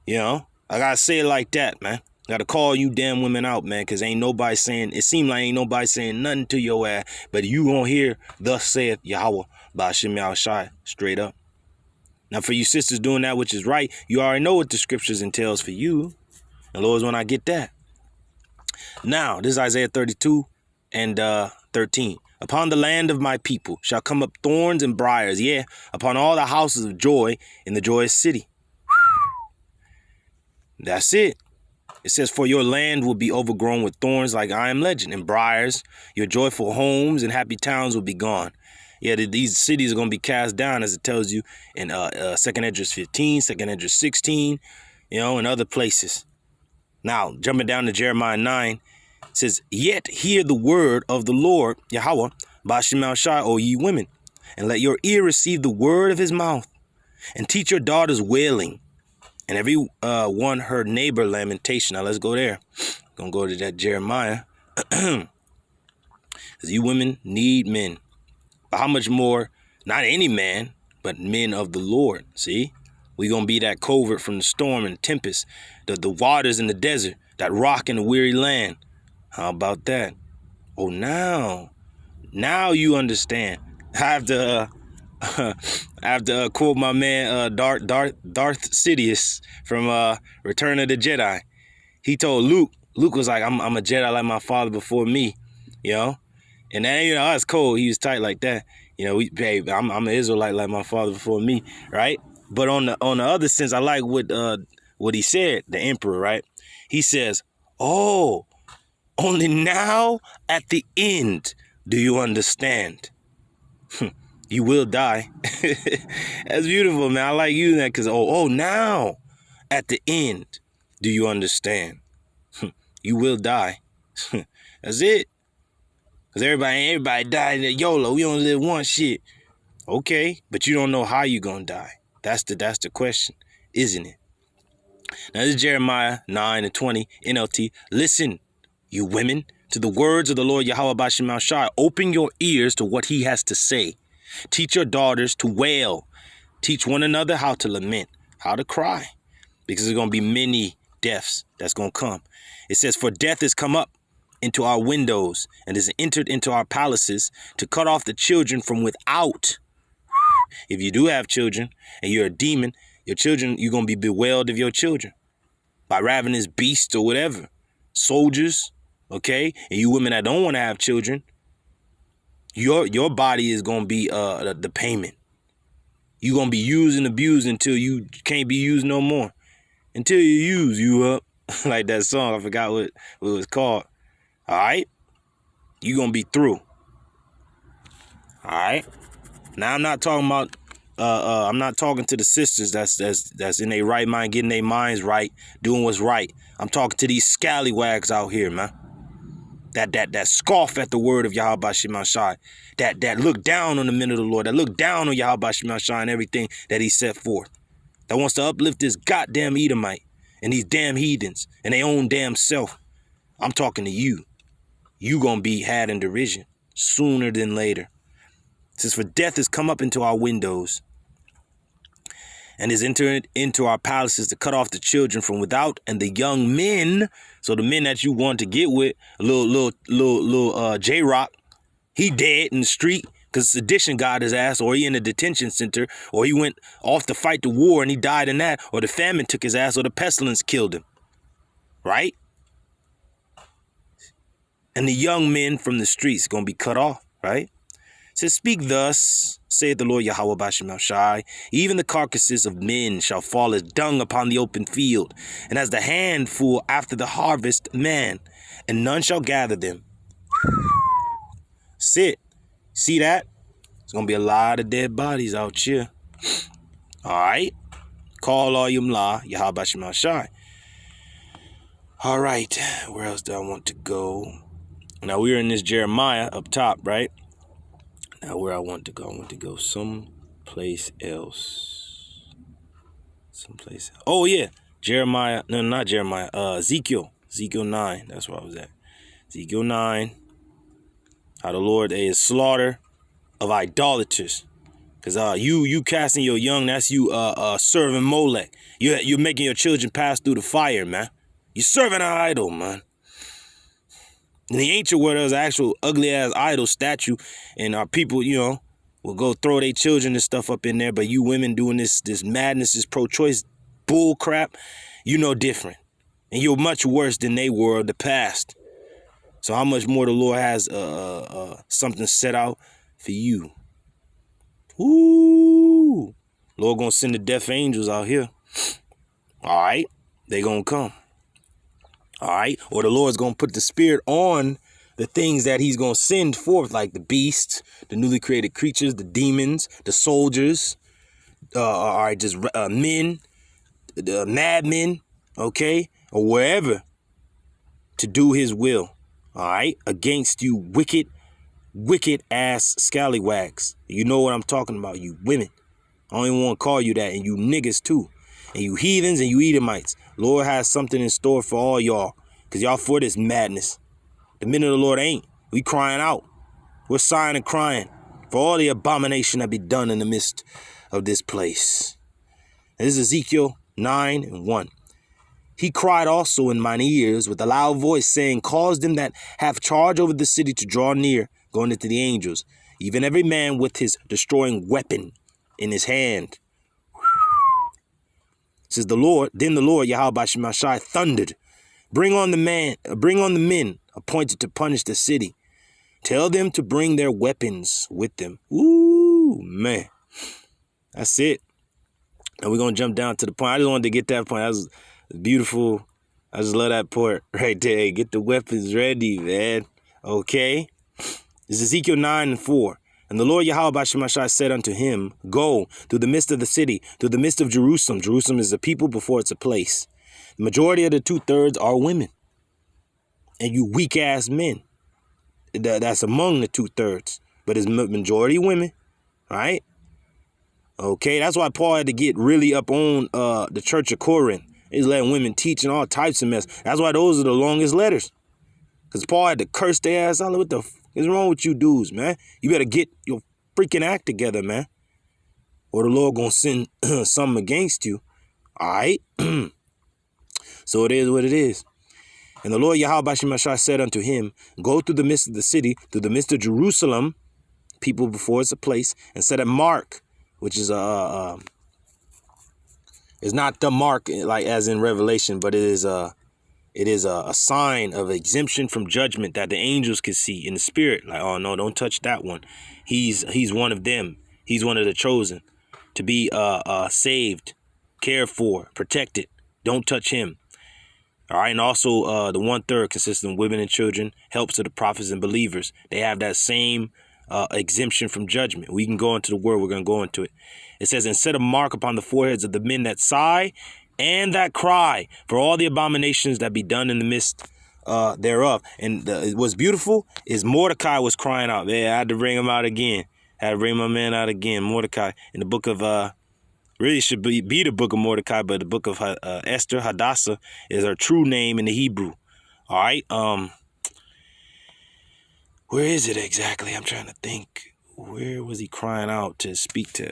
Speaker 1: You know, I gotta say it like that, man. Gotta call you damn women out, man, because ain't nobody saying, it seems like ain't nobody saying nothing to your ass, but you gonna hear, thus saith Yahweh, BAHASHAM Yahawashi, straight up. Now, for you sisters doing that which is right, you already know what the scriptures entails for you. And Lord's when I get that. Now, this is Isaiah 32 and 13. Upon the land of my people shall come up thorns and briars, yeah, upon all the houses of joy in the joyous city. That's it. It says, for your land will be overgrown with thorns like I am legend, and briars. Your joyful homes and happy towns will be gone. Yeah, these cities are going to be cast down, as it tells you in 2nd Esdras 15, 2nd Esdras 16, you know, and other places. Now, jumping down to Jeremiah 9, it says, yet hear the word of the Lord, Yahawah, BAHASHAM Yahawashi, O ye women, and let your ear receive the word of his mouth, and teach your daughters wailing, and every one her neighbor lamentation. Now, let's go there. Gonna go to that Jeremiah. Because you women need men. But how much more, not any man, but men of the Lord, see? We're going to be that covert from the storm and tempest, the waters in the desert, that rock in the weary land. How about that? Oh, now you understand. I have to quote my man Darth Sidious from Return of the Jedi. He told Luke was like, I'm a Jedi like my father before me, you know? And then, you know, that's cold. He was tight like that. You know, I'm an Israelite like my father before me, right? But on the other sense, I like what he said, the emperor, right? He says, oh, only now at the end do you understand. You will die. That's beautiful, man. I like using that because, now at the end do you understand. You will die. That's it. Because everybody died in YOLO. We only live one shit. Okay, but you don't know how you're going to die. That's the question, isn't it? Now, this is Jeremiah 9 and 20, NLT. Listen, you women, to the words of the Lord Yahweh BAHASHAM Yahawashi. Open your ears to what he has to say. Teach your daughters to wail. Teach one another how to lament, how to cry. Because there's going to be many deaths that's going to come. It says, for death has come up into our windows and has entered into our palaces to cut off the children from without. If you do have children and you're a demon, your children, you're going to be bewailed of your children by ravenous beasts or whatever. Soldiers, okay? And you women that don't want to have children, your body is going to be the payment. You're going to be used and abused until you can't be used no more. Until you up. Like that song, I forgot what it was called. All right? You're going to be through. All right? Now, I'm not talking about, I'm not talking to the sisters that's in their right mind, getting their minds right, doing what's right. I'm talking to these scallywags out here, man. That scoff at the word of Yahweh BAHASHAM Yahawashi. That look down on the men of the Lord. That look down on Yahweh BAHASHAM Yahawashi and everything that he set forth. That wants to uplift this goddamn Edomite and these damn heathens and their own damn self. I'm talking to you. You gonna be had in derision sooner than later. It says, for death has come up into our windows and is entered into our palaces to cut off the children from without, and the young men. So the men that you want to get with, little J-Rock, he dead in the street because sedition got his ass, or he in a detention center, or he went off to fight the war and he died in that, or the famine took his ass, or the pestilence killed him. Right? And the young men from the streets going to be cut off, right? It says, speak thus, saith the Lord Yahweh Bashem Shai, even the carcasses of men shall fall as dung upon the open field, and as the handful after the harvest man, and none shall gather them. Sit. See that? There's going to be a lot of dead bodies out here. All right. Call all yumla, Yahweh Bashem Shai. All right. Where else do I want to go? Now, we're in this Jeremiah up top, right? Now, where I want to go someplace else. Someplace else. Oh, yeah. Jeremiah. No, not Jeremiah. Ezekiel. Ezekiel 9. That's where I was at. Ezekiel 9. How the Lord is slaughter of idolaters. Because you casting your young, that's you serving Molech. You're making your children pass through the fire, man. You're serving an idol, man. In the ancient world, there was an actual ugly-ass idol statue, and our people, you know, will go throw their children and stuff up in there, but you women doing this madness, this pro-choice bull crap, you know different. And you're much worse than they were in the past. So how much more the Lord has something set out for you? Ooh. Lord gonna send the death angels out here. All right? They gonna come. All right, or the Lord's going to put the spirit on the things that he's going to send forth, like the beasts, the newly created creatures, the demons, the soldiers, all right, just men, the madmen, okay, or wherever to do his will, all right, against you wicked ass scallywags. You know what I'm talking about, you women. I don't even want to call you that, and you niggas too. And you heathens and you Edomites. Lord has something in store for all y'all. Because y'all for this madness. The men of the Lord ain't. We crying out. We're sighing and crying for all the abomination that be done in the midst of this place. And this is Ezekiel 9:1. He cried also in mine ears with a loud voice, saying, cause them that have charge over the city to draw near, going into the angels, even every man with his destroying weapon in his hand. Says the Lord, then the Lord, Yahweh Bashem Shai, thundered, bring on the men appointed to punish the city. Tell them to bring their weapons with them. Ooh, man. That's it. And we're going to jump down to the point. I just wanted to get that point. That was beautiful. I just love that part right there. Get the weapons ready, man. Okay. This is Ezekiel 9:4. And the Lord Yahweh Bashem Shai said unto him, go through the midst of the city, through the midst of Jerusalem. Jerusalem is a people before it's a place. The majority of the 2/3 are women. And you weak-ass men. That's among the 2/3. But it's majority women, right? Okay, that's why Paul had to get really up on the church of Corinth. He's letting women teach and all types of mess. That's why those are the longest letters. Because Paul had to curse their ass out. What the f is wrong with you dudes, man? You better get your freaking act together, man. Or the Lord gonna send something against you. All right? So it is what it is. And the Lord Yahweh Bashem Shai said unto him, go through the midst of the city, through the midst of Jerusalem, people before it's a place, and set a mark, which is it's not the mark like as in Revelation, but it is a sign of exemption from judgment that the angels can see in the spirit. Like, oh no, don't touch that one. He's one of them. He's one of the chosen to be saved, cared for, protected. Don't touch him. All right, and also the 1/3 consisting of women and children, helps to the prophets and believers. They have that same exemption from judgment. We can go into the word. We're going to go into it. It says, and set a mark upon the foreheads of the men that sigh and that cry for all the abominations that be done in the midst thereof. And what's beautiful is Mordecai was crying out. Yeah, I had to bring him out again. Had to bring my man out again. Mordecai in the book of really should be the book of Mordecai, but the book of Esther, Hadassah, is her true name in the Hebrew. All right. Where is it exactly? I'm trying to think. Where was he crying out to speak to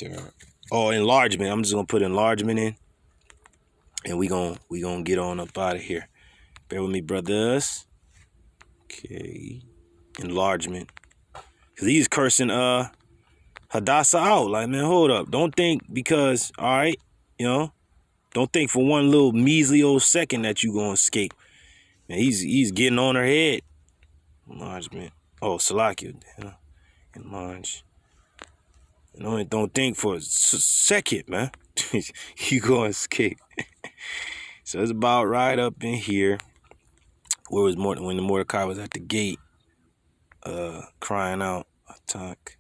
Speaker 1: her? Oh, enlargement. I'm just gonna put enlargement in, and we gonna get on up out of here. Bear with me, brothers. Okay, enlargement. Cause he's cursing Hadassah out. Like, man, hold up. Don't think because, all right, you know, don't think for one little measly old second that you gonna escape. Man, he's getting on her head. Enlargement. Oh, Salakia. In lunch. Don't think for a second, man. You go and escape. So it's about right up in here. Where was when the Mordecai was at the gate, crying out, attack.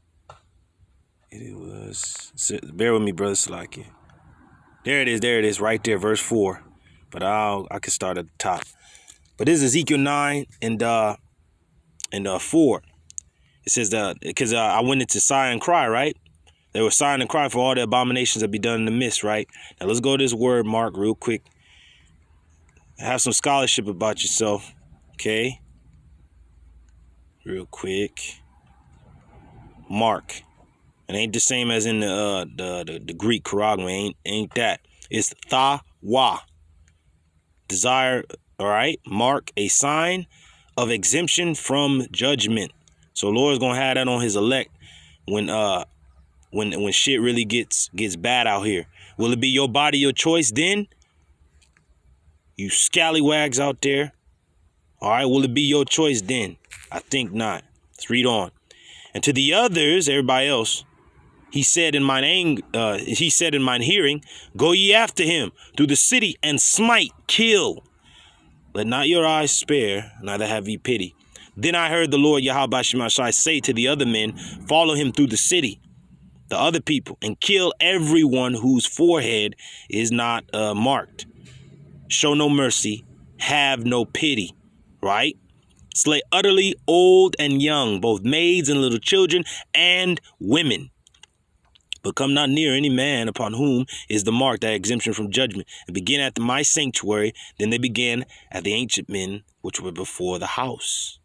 Speaker 1: It was. Bear with me, brother Salakia. There it is, right there, verse 4. But I can start at the top. But this is Ezekiel 9 and 4. It says that because I went into sigh and cry, right? They were sighing and crying for all the abominations that be done in the midst, right? Now let's go to this word mark real quick. Have some scholarship about yourself, okay? Real quick. Mark. It ain't the same as in the Greek charagma. Ain't that. It's tha-wa. Desire, all right? Mark, a sign of exemption from judgment. So Lord's gonna have that on his elect when shit really gets bad out here. Will it be your body, your choice then? You scallywags out there. All right, will it be your choice then? I think not. Let's read on. And to the others, everybody else, he said in mine hearing, go ye after him through the city and smite, kill. Let not your eyes spare, neither have ye pity. Then I heard the Lord YAHAWASHI say to the other men, follow him through the city, the other people, and kill everyone whose forehead is not marked. Show no mercy, have no pity, right? Slay utterly old and young, both maids and little children and women. But come not near any man upon whom is the mark, that exemption from judgment, and begin at my sanctuary. Then they began at the ancient men which were before the house.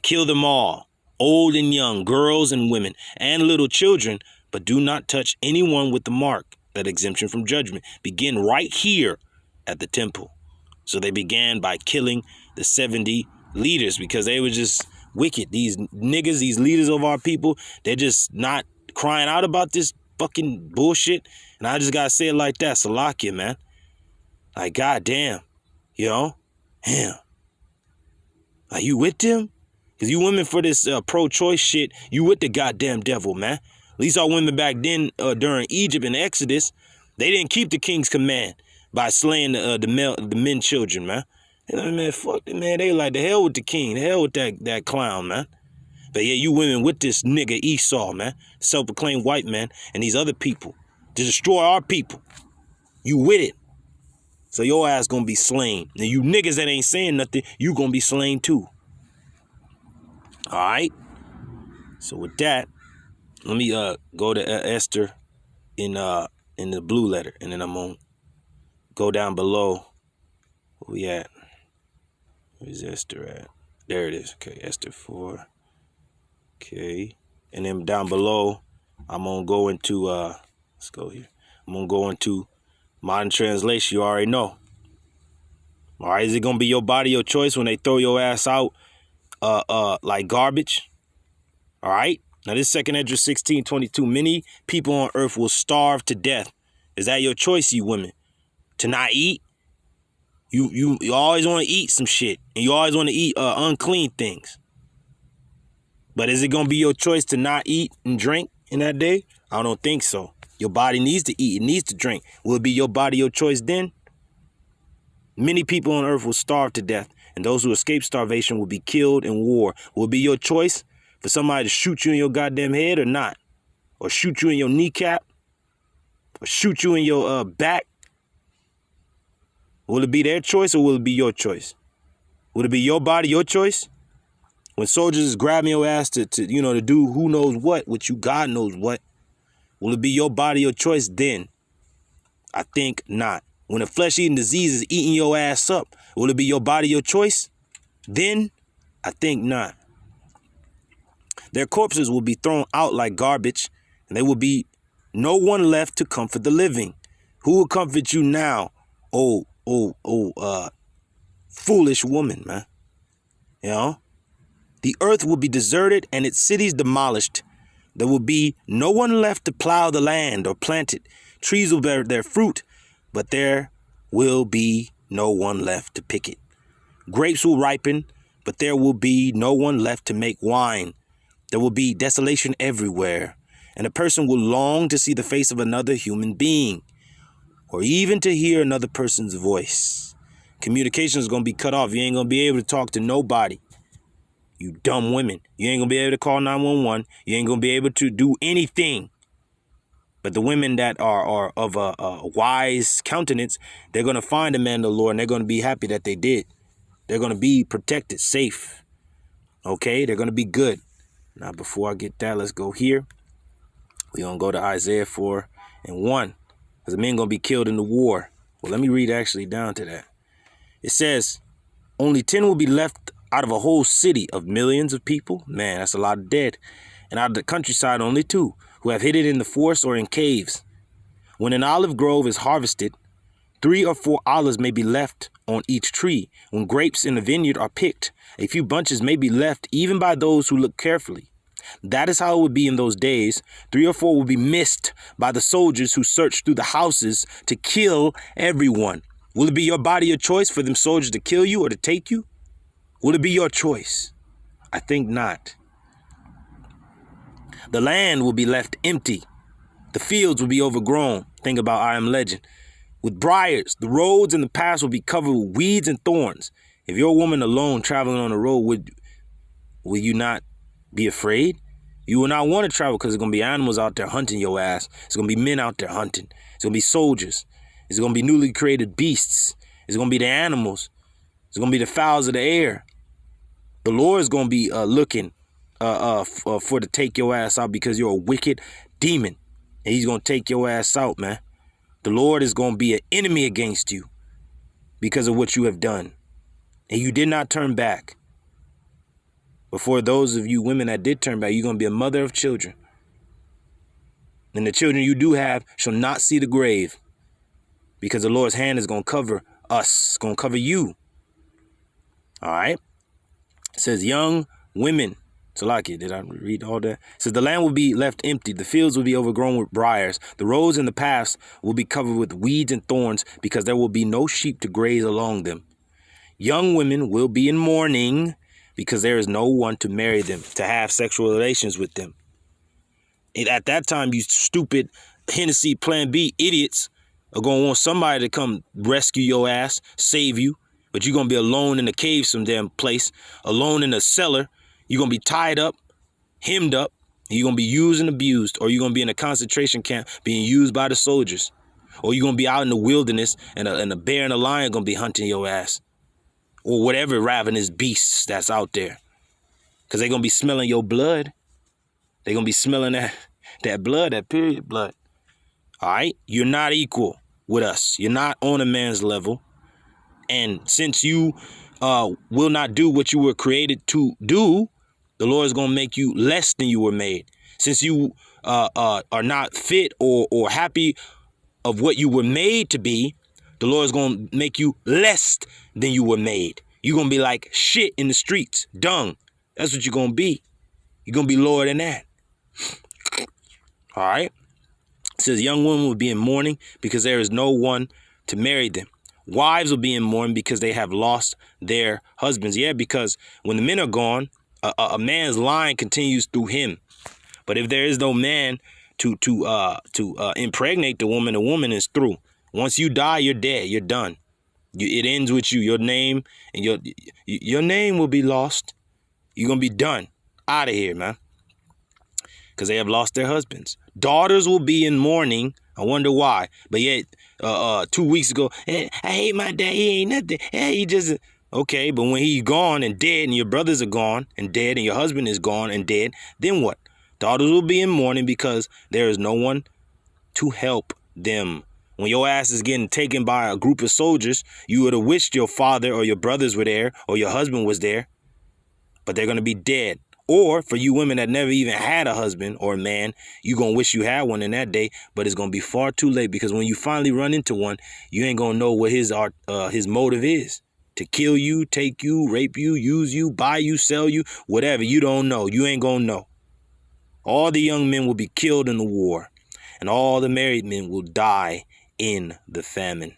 Speaker 1: Kill them all, old and young, girls and women, and little children, but do not touch anyone with the mark, that exemption from judgment. Begin right here at the temple. So they began by killing the 70 leaders because they were just wicked. These niggas, these leaders of our people, they're just not crying out about this fucking bullshit. And I just gotta say it like that. Salakia, man. Like, goddamn. You know? Damn. Are you with them? Because you women for this pro-choice shit, you with the goddamn devil, man. At least our women back then during Egypt and Exodus, they didn't keep the king's command by slaying the men children, man. You know, man, fuck them, man. They like, the hell with the king. The hell with that clown, man. But yeah, you women with this nigga Esau, man. Self-proclaimed white man and these other people to destroy our people. You with it. So your ass gonna be slain. And you niggas that ain't saying nothing, you gonna be slain too. All right? So with that, let me go to Esther in the blue letter. And then I'm gonna go down below. Where we at? Where's Esther at? There it is. Okay, Esther 4. Okay. And then down below, I'm going to go into, let's go here. I'm going to go into modern translation. You already know. All right. Is it going to be your body, your choice when they throw your ass out like garbage? All right. Now this 2nd Esdras 16:22. Many people on earth will starve to death. Is that your choice, you women? To not eat? You always want to eat some shit. And you always want to eat unclean things. But is it going to be your choice to not eat and drink in that day? I don't think so. Your body needs to eat. It needs to drink. Will it be your body, your choice then? Many people on earth will starve to death, and those who escape starvation will be killed in war. Will it be your choice for somebody to shoot you in your goddamn head or not? Or shoot you in your kneecap? Or shoot you in your back? Will it be their choice or will it be your choice? Will it be your body, your choice? When soldiers is grabbing your ass to do who knows what, with you God knows what, will it be your body, your choice then? I think not. When a flesh-eating disease is eating your ass up, will it be your body, your choice? Then, I think not. Their corpses will be thrown out like garbage, and there will be no one left to comfort the living. Who will comfort you now, foolish woman, man? You know? The earth will be deserted and its cities demolished. There will be no one left to plow the land or plant it. Trees will bear their fruit, but there will be no one left to pick it. Grapes will ripen, but there will be no one left to make wine. There will be desolation everywhere, and a person will long to see the face of another human being, or even to hear another person's voice. Communication is going to be cut off. You ain't going to be able to talk to nobody. You dumb women. You ain't going to be able to call 911. You ain't going to be able to do anything. But the women that are of a wise countenance, they're going to find a man of the Lord, and they're going to be happy that they did. They're going to be protected, safe. Okay? They're going to be good. Now, before I get that, let's go here. We're going to go to Isaiah 4:1. Because the men going to be killed in the war. Well, let me read actually down to that. It says, only 10 will be left out of a whole city of millions of people. Man, that's a lot of dead. And out of the countryside, only 2 who have hid it in the forest or in caves. When an olive grove is harvested, 3 or 4 olives may be left on each tree. When grapes in the vineyard are picked, a few bunches may be left even by those who look carefully. That is how it would be in those days. 3 or 4 will be missed by the soldiers who search through the houses to kill everyone. Will it be your body your choice for them soldiers to kill you or to take you? Will it be your choice? I think not. The land will be left empty. The fields will be overgrown. Think about I Am Legend. With briars, the roads and the paths will be covered with weeds and thorns. If you're a woman alone traveling on the road, will you not be afraid? You will not want to travel because there's going to be animals out there hunting your ass. There's going to be men out there hunting. It's going to be soldiers. It's going to be newly created beasts. It's going to be the animals. It's going to be the fowls of the air. The Lord is going to be looking for to take your ass out because you're a wicked demon. And he's going to take your ass out, man. The Lord is going to be an enemy against you because of what you have done. And you did not turn back. But for those of you women that did turn back, you're going to be a mother of children. And the children you do have shall not see the grave because the Lord's hand is going to cover us. It's going to cover you. All right. It says young women. Salaki, did I read all that? It says the land will be left empty. The fields will be overgrown with briars. The roads and the paths will be covered with weeds and thorns because there will be no sheep to graze along them. Young women will be in mourning because there is no one to marry them, to have sexual relations with them. And at that time, you stupid Hennessy Plan B idiots are going to want somebody to come rescue your ass, save you. But you're going to be alone in a cave some damn place, alone in a cellar. You're going to be tied up, hemmed up. You're going to be used and abused. Or you're going to be in a concentration camp being used by the soldiers. Or you're going to be out in the wilderness and a bear and a lion going to be hunting your ass. Or whatever ravenous beasts that's out there. Because they're going to be smelling your blood. They're going to be smelling that blood, that period blood. All right? You're not equal with us. You're not on a man's level. And since you will not do what you were created to do, the Lord is going to make you less than you were made. Since you are not fit or happy of what you were made to be, the Lord is going to make you less than you were made. You're going to be like shit in the streets, dung. That's what you're going to be. You're going to be lower than that. All right. It says young women will be in mourning because there is no one to marry them. Wives will be in mourning because they have lost their husbands. Yeah, because when the men are gone, a man's line continues through him. But if there is no man to impregnate the woman is through. Once you die, you're dead. You're done. It ends with you. Your name and your name will be lost. You're gonna be done. Out of here, man. Because they have lost their husbands. Daughters will be in mourning. I wonder why. But yet, 2 weeks ago, I hate my dad. He ain't nothing. He just... Okay, but when he's gone and dead and your brothers are gone and dead and your husband is gone and dead, then what? Daughters will be in mourning because there is no one to help them. When your ass is getting taken by a group of soldiers, you would have wished your father or your brothers were there or your husband was there, but they're going to be dead. Or for you women that never even had a husband or a man, you're going to wish you had one in that day, but it's going to be far too late because when you finally run into one, you ain't going to know what his motive is. To kill you, take you, rape you, use you, buy you, sell you, whatever. You don't know. You ain't going to know. All the young men will be killed in the war, and all the married men will die in the famine.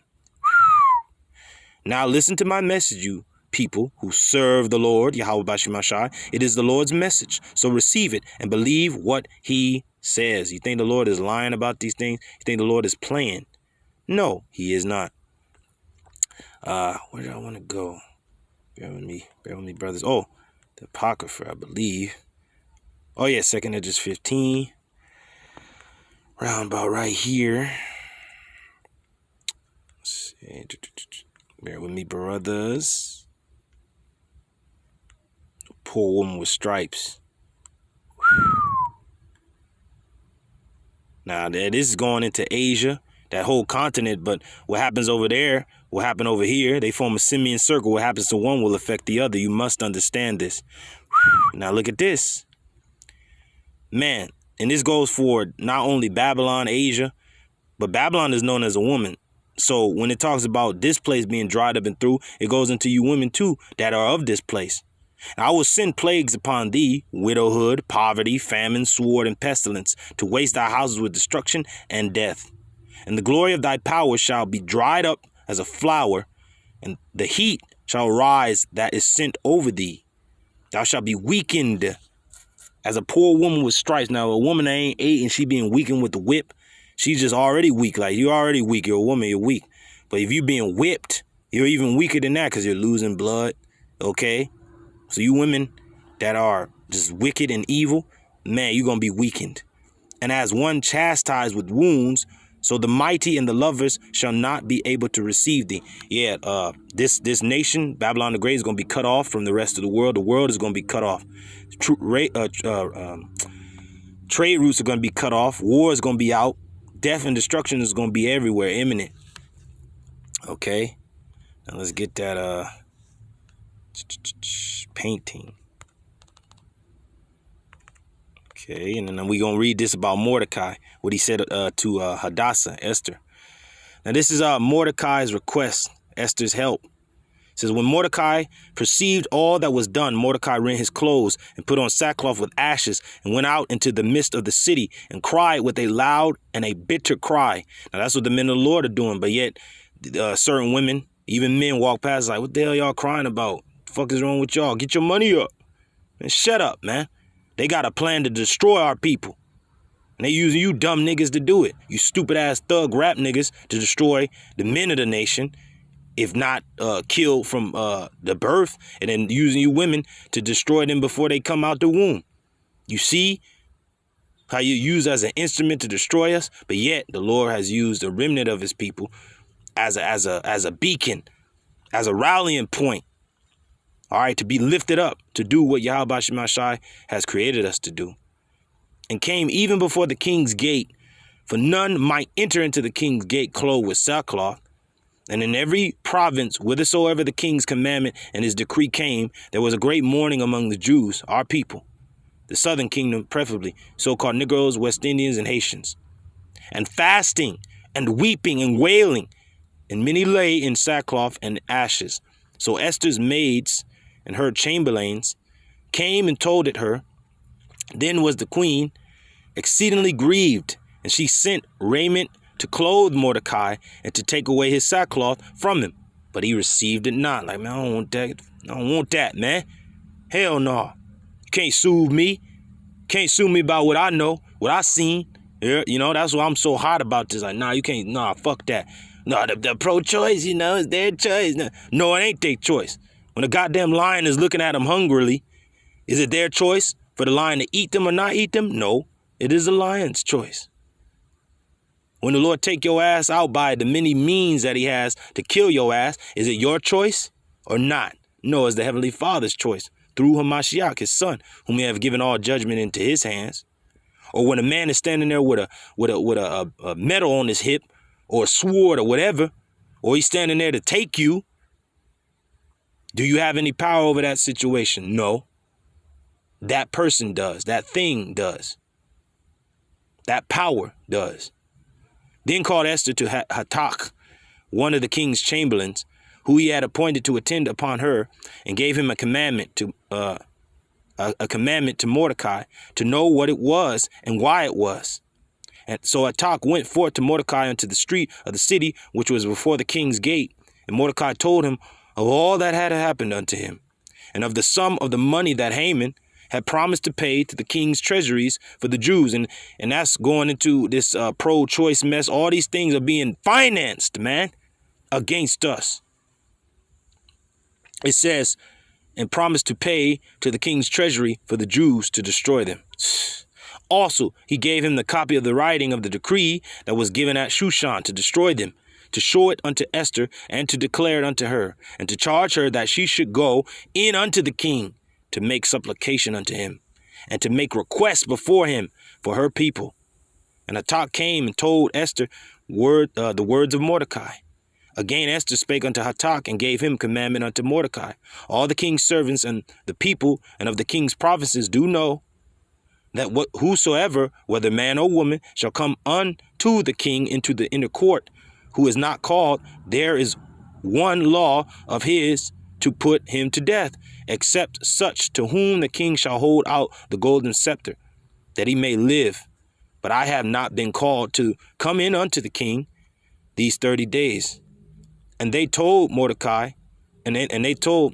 Speaker 1: Now listen to my message, you people who serve the Lord, YAHAWASHI. It is the Lord's message. So receive it and believe what he says. You think the Lord is lying about these things? You think the Lord is playing? No, he is not. Where do I want to go? Bear with me, brothers. Oh, the Apocrypha, I believe. Oh yeah, 2 Edges 15. Round about right here. Let's see. Bear with me, brothers. Poor woman with stripes. Now, this is going into Asia, that whole continent, but what happens over there will happen over here. They form a simian circle. What happens to one will affect the other. You must understand this. Now, look at this. Man, and this goes for not only Babylon, Asia, but Babylon is known as a woman. So when it talks about this place being dried up and through, it goes into you women too that are of this place. And I will send plagues upon thee, widowhood, poverty, famine, sword, and pestilence, to waste thy houses with destruction and death. And the glory of thy power shall be dried up as a flower, and the heat shall rise that is sent over thee. Thou shalt be weakened as a poor woman with stripes. Now, a woman that ain't ate and she being weakened with the whip, she's just already weak. Like, you're already weak. You're a woman, you're weak. But if you're being whipped, you're even weaker than that because you're losing blood, okay? So you women that are just wicked and evil, man, you're going to be weakened. And as one chastised with wounds, so the mighty and the lovers shall not be able to receive thee. Yeah, this nation, Babylon the Great, is going to be cut off from the rest of the world. The world is going to be cut off. Trade routes are going to be cut off. War is going to be out. Death and destruction is going to be everywhere, imminent. Okay, now let's get that painting. Okay, and then we're going to read this about Mordecai, what he said to Hadassah, Esther. Now, this is Mordecai's request, Esther's help. It says, when Mordecai perceived all that was done, Mordecai rent his clothes and put on sackcloth with ashes and went out into the midst of the city and cried with a loud and a bitter cry. Now, that's what the men of the Lord are doing. But yet, certain women, even men, walk past like, what the hell y'all crying about? The fuck is wrong with y'all? Get your money up. Man, shut up, man. They got a plan to destroy our people. And they using you dumb niggas to do it. You stupid ass thug rap niggas to destroy the men of the nation. If not killed from the birth, and then using you women to destroy them before they come out the womb. You see how you use as an instrument to destroy us, but yet the Lord has used a remnant of his people as a beacon, as a rallying point. All right, to be lifted up, to do what YAHAWASHI has created us to do. And came even before the king's gate, for none might enter into the king's gate clothed with sackcloth. And in every province, whithersoever the king's commandment and his decree came, there was a great mourning among the Jews, our people, the southern kingdom preferably, so-called Negroes, West Indians, and Haitians, and fasting and weeping and wailing, and many lay in sackcloth and ashes. So Esther's maids and her chamberlains came and told it her. Then was the queen exceedingly grieved, and she sent raiment to clothe Mordecai and to take away his sackcloth from him. But he received it not. Like, man, I don't want that. I don't want that, man. Hell no. You can't sue me. Can't sue me about what I know, what I seen. You know, that's why I'm so hot about this. Like, nah, you can't. Nah, fuck that. No, the pro-choice, you know, it's their choice. No, it ain't their choice. When a goddamn lion is looking at them hungrily, is it their choice for the lion to eat them or not eat them? No, it is the lion's choice. When the Lord take your ass out by the many means that he has to kill your ass, is it your choice or not? No, it's the Heavenly Father's choice through Hamashiach, his son, whom he have given all judgment into his hands. Or when a man is standing there with a medal on his hip or a sword or whatever, or he's standing there to take you, do you have any power over that situation? No. That person does. That thing does. That power does. Then called Esther to Hatak, one of the king's chamberlains, who he had appointed to attend upon her, and gave him a commandment to Mordecai to know what it was and why it was. And so Hatak went forth to Mordecai unto the street of the city, which was before the king's gate. And Mordecai told him of all that had happened unto him, and of the sum of the money that Haman had promised to pay to the king's treasuries for the Jews. And that's going into this pro-choice mess. All these things are being financed, man, against us. It says, and promised to pay to the king's treasury for the Jews to destroy them. Also, he gave him the copy of the writing of the decree that was given at Shushan to destroy them, to show it unto Esther, and to declare it unto her, and to charge her that she should go in unto the king to make supplication unto him, and to make request before him for her people. And Hatak came and told Esther the words of Mordecai. Again Esther spake unto Hatak, and gave him commandment unto Mordecai. All the king's servants and the people and of the king's provinces do know that whosoever, whether man or woman, shall come unto the king into the inner court, who is not called, there is one law of his to put him to death, except such to whom the king shall hold out the golden scepter, that he may live. But I have not been called to come in unto the king these 30 days. And they told Mordecai, and they told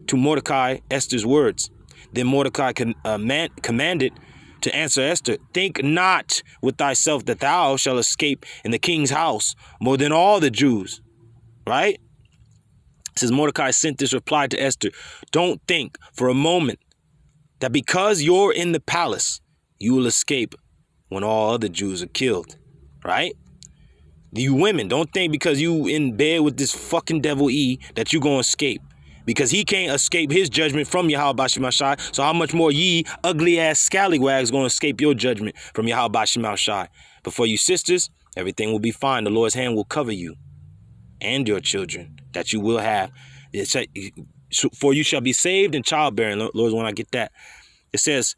Speaker 1: to Mordecai Esther's words. Then Mordecai commanded to answer Esther, think not with thyself that thou shalt escape in the king's house more than all the Jews. Right? It says Mordecai sent this reply to Esther. Don't think for a moment that because you're in the palace, you will escape when all other Jews are killed. Right? You women, don't think because you in bed with this fucking devil E that you gonna escape. Because he can't escape his judgment from YAHAWASHI. So how much more ye ugly ass scallywags gonna escape your judgment from YAHAWASHI? But for you sisters, everything will be fine. The Lord's hand will cover you and your children that you will have. For you shall be saved in childbearing. Lord, when I get that. It says,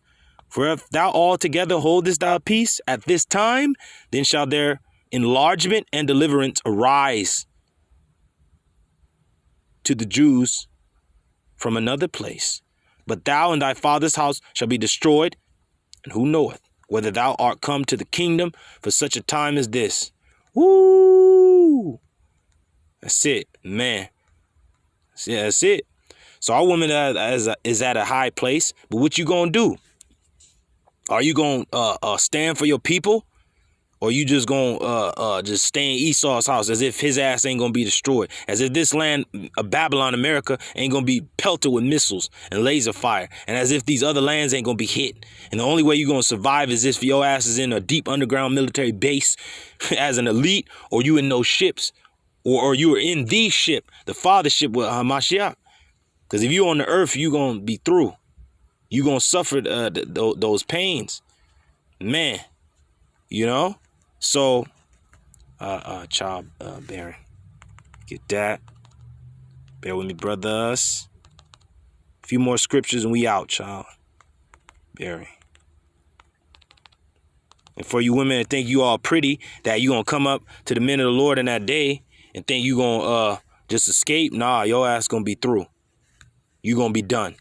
Speaker 1: for if thou altogether holdest thy peace at this time, then shall there enlargement and deliverance arise to the Jews from another place. But thou and thy father's house shall be destroyed, and who knoweth whether thou art come to the kingdom for such a time as this. Woo! That's it, man. Yeah, that's it. So our woman is at a high place, but what you gonna do? Are you gonna stand for your people? Or you just gonna just stay in Esau's house as if his ass ain't gonna be destroyed, as if this land of Babylon, America, ain't gonna be pelted with missiles and laser fire, and as if these other lands ain't gonna be hit. And the only way you're gonna survive is if your ass is in a deep underground military base as an elite, or you in those ships, or you are in the ship, the father ship with Mashiach. Because if you on the earth, you gonna be through. You gonna suffer those pains, man. You know. So, child bearing. Get that. Bear with me, brothers. A few more scriptures and we out, child bearing. And for you women that think you all pretty, that you gonna come up to the men of the Lord in that day and think you gonna just escape, nah, your ass gonna be through. You gonna be done.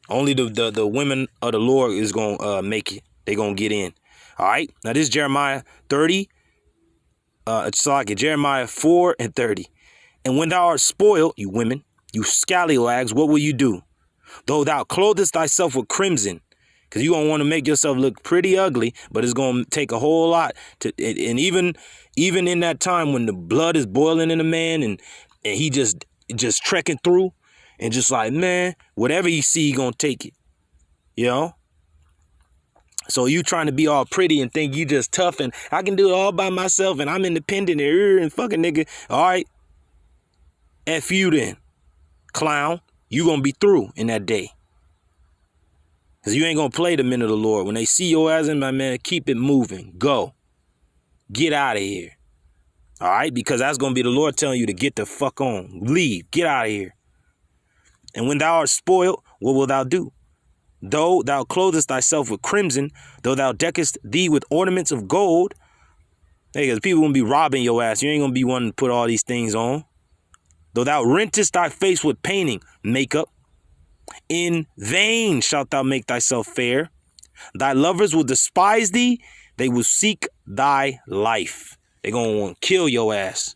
Speaker 1: Only the women of the Lord is gonna make it. They gonna get in. All right, now this is Jeremiah 30. It's like Jeremiah 4 and 30. And when thou art spoiled, you women, you scallywags, what will you do? Though thou clothest thyself with crimson, because you're gonna want to make yourself look pretty ugly, but it's gonna take a whole lot to. And even in that time when the blood is boiling in a man, and he just trekking through, and just like, man, whatever he see, he gonna take it. You know. So you trying to be all pretty and think you just tough and I can do it all by myself and I'm independent and fucking nigga. All right. F you then, clown. You gonna be through in that day. Because you ain't gonna play the men of the Lord. When they see your ass in, my man, keep it moving. Go. Get out of here. All right. Because that's gonna be the Lord telling you to get the fuck on. Leave. Get out of here. And when thou art spoiled, what wilt thou do? Though thou clothest thyself with crimson, though thou deckest thee with ornaments of gold, because people gonna be robbing your ass. You ain't gonna be wanting to put all these things on. Though thou rentest thy face with painting, makeup, in vain shalt thou make thyself fair. Thy lovers will despise thee. They will seek thy life. They gonna want to kill your ass.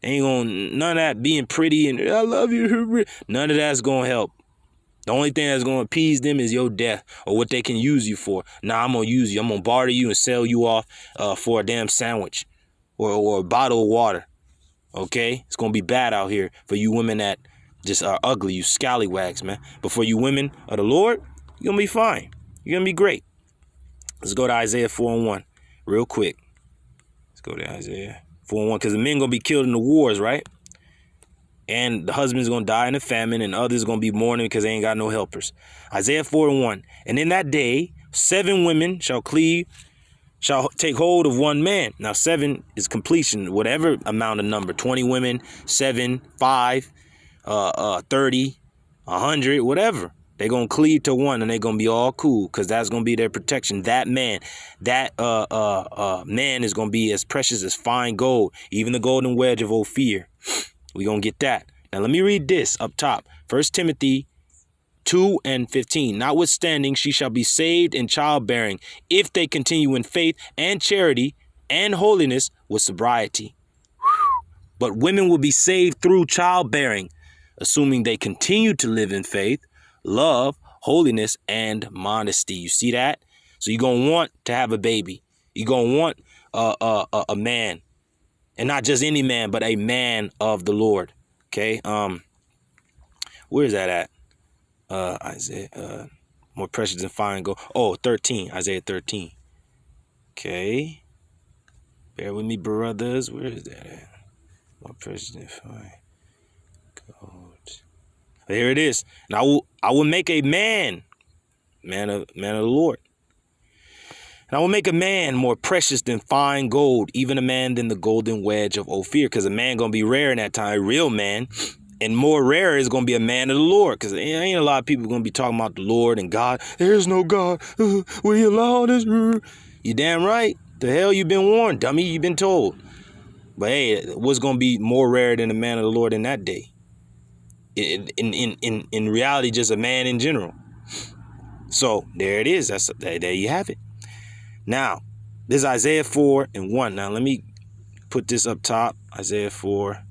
Speaker 1: Ain't gonna, none of that being pretty and I love you. None of that's gonna help. The only thing that's gonna appease them is your death or what they can use you for. Nah, I'm gonna use you. I'm gonna barter you and sell you off for a damn sandwich or a bottle of water. Okay? It's gonna be bad out here for you women that just are ugly, you scallywags, man. But for you women of the Lord, you're gonna be fine. You're gonna be great. Let's go to Isaiah 4:1 real quick. Let's go to Isaiah 4:1 because the men gonna be killed in the wars, right? And the husband's going to die in a famine, and others going to be mourning because they ain't got no helpers. Isaiah 4:1. And in that day, 7 women shall take hold of one man. Now, 7 is completion, whatever amount of number. 20 women, 7, 5, 30, 100, whatever. They're going to cleave to one, and they're going to be all cool because that's going to be their protection. That man, man is going to be as precious as fine gold, even the golden wedge of Ophir. We're going to get that. Now, let me read this up top. 1 Timothy 2:15. Notwithstanding, she shall be saved in childbearing if they continue in faith and charity and holiness with sobriety. But women will be saved through childbearing, assuming they continue to live in faith, love, holiness, and modesty. You see that? So you're going to want to have a baby. You're going to want a man. And not just any man, but a man of the Lord. Okay. Where is that at? Isaiah, more precious than fine gold. Oh, 13. Isaiah 13. Okay. Bear with me, brothers. Where is that at? More precious than fine gold. Here it is. And I will make a man of the Lord. And I will make a man more precious than fine gold, even a man than the golden wedge of Ophir, because a man going to be rare in that time, a real man. And more rare is going to be a man of the Lord, because there ain't a lot of people going to be talking about the Lord and God. There's no God. Will you allow this? You damn right. The hell you been warned, dummy. You been told. But hey, what's going to be more rare than a man of the Lord in that day? In reality, just a man in general. So there it is. There you have it. Now, this is Isaiah 4:1. Now, let me put this up top. Isaiah 4.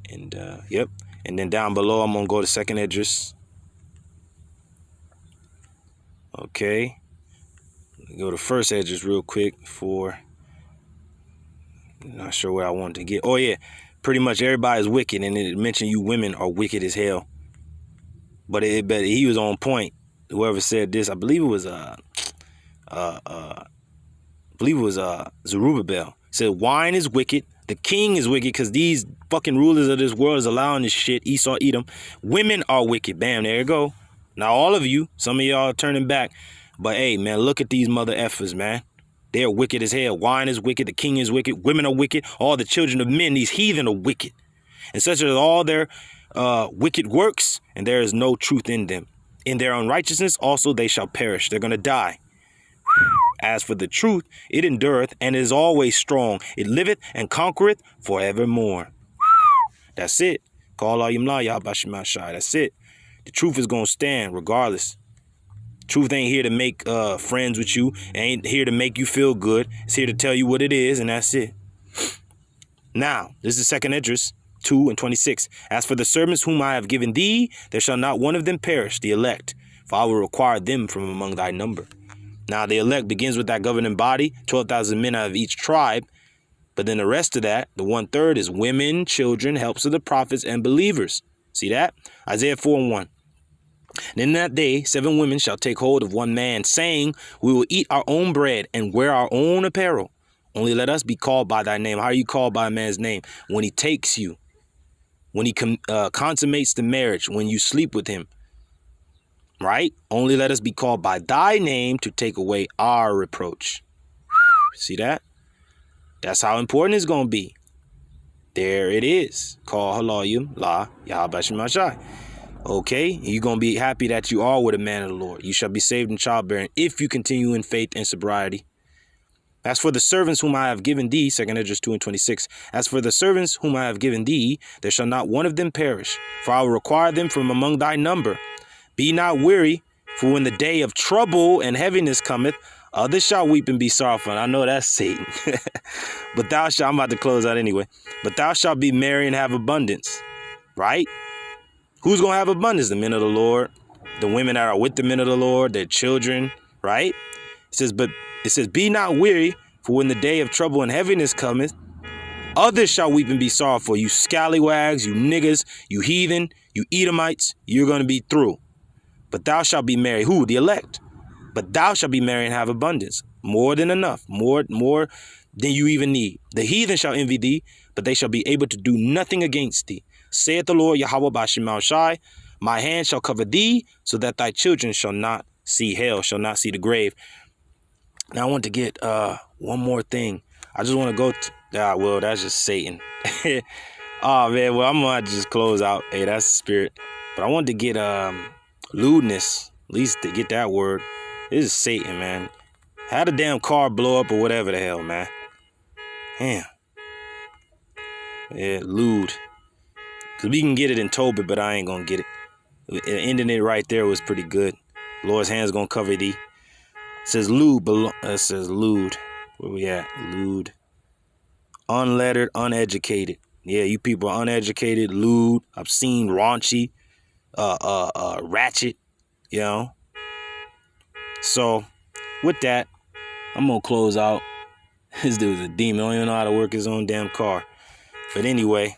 Speaker 1: And, yep. And then down below, I'm going to go to 2nd Esdras. Okay. Go to 1st Esdras real quick for... Not sure where I wanted to get. Oh, yeah. Pretty much everybody's wicked. And it mentioned you women are wicked as hell. But he was on point. Whoever said this, I believe it was... Zerubbabel said wine is wicked, the king is wicked because these fucking rulers of this world is allowing this shit. Esau, Edom. Women are wicked. Bam, there you go. Now all of you, some of y'all are turning back, but hey man, look at these mother effers, man. They're wicked as hell. Wine is wicked, the king is wicked, women are wicked, all the children of men, these heathen are wicked, and such as all their wicked works, and there is no truth in them. In their unrighteousness also they shall perish. They're gonna die. As for the truth, it endureth and is always strong. It liveth and conquereth forevermore. That's it. Call all YAHAWASHI. That's it. The truth is going to stand regardless. Truth ain't here to make friends with you. It ain't here to make you feel good. It's here to tell you what it is, and that's it. Now, this is 2nd Esdras 2:26. As for the servants whom I have given thee, there shall not one of them perish, the elect, for I will require them from among thy number. Now, the elect begins with that governing body, 12,000 men out of each tribe. But then the rest of that, the 1/3, is women, children, helps of the prophets, and believers. See that? Isaiah 4:1. And in that day, 7 women shall take hold of one man, saying, we will eat our own bread and wear our own apparel. Only let us be called by thy name. How are you called by a man's name? When he takes you, when he consummates the marriage, when you sleep with him. Right? Only let us be called by thy name to take away our reproach. See that? That's how important it's going to be. There it is. Call halayim la YAHAWASHI. Okay? You're going to be happy that you are with a man of the Lord. You shall be saved in childbearing if you continue in faith and sobriety. As for the servants whom I have given thee, 2nd Esdras 2:26. As for the servants whom I have given thee, there shall not one of them perish, for I will require them from among thy number. Be not weary, for when the day of trouble and heaviness cometh, others shall weep and be sorrowful. And I know that's Satan. But thou shalt, I'm about to close out anyway. But thou shalt be merry and have abundance. Right? Who's going to have abundance? The men of the Lord, the women that are with the men of the Lord, their children, right? It says, be not weary, for when the day of trouble and heaviness cometh, others shall weep and be sorrowful. You scallywags, you niggas, you heathen, you Edomites, you're going to be through. But thou shalt be merry. Who? The elect. But thou shalt be merry and have abundance. More than enough. More than you even need. The heathen shall envy thee, but they shall be able to do nothing against thee. Saith the Lord, YAHAWAH BAHASHAM Shai, my hand shall cover thee, so that thy children shall not see hell, shall not see the grave. Now I want to get one more thing. I just want to go to, well, that's just Satan. Oh, man, well, I'm going to just close out. Hey, that's the spirit. But I wanted to get lewdness, at least to get that word. This is Satan, man. Had a damn car blow up or whatever the hell, man. Damn. Yeah, lewd. Because we can get it in Tobit, but I ain't going to get it. Ending it right there was pretty good. The Lord's hand's going to cover thee. It says lewd. It says lewd. Where we at? Lewd. Unlettered, uneducated. Yeah, you people are uneducated, lewd, obscene, raunchy, ratchet, you know. So, with that, I'm going to close out. This dude's a demon. Don't even know how to work his own damn car. But anyway,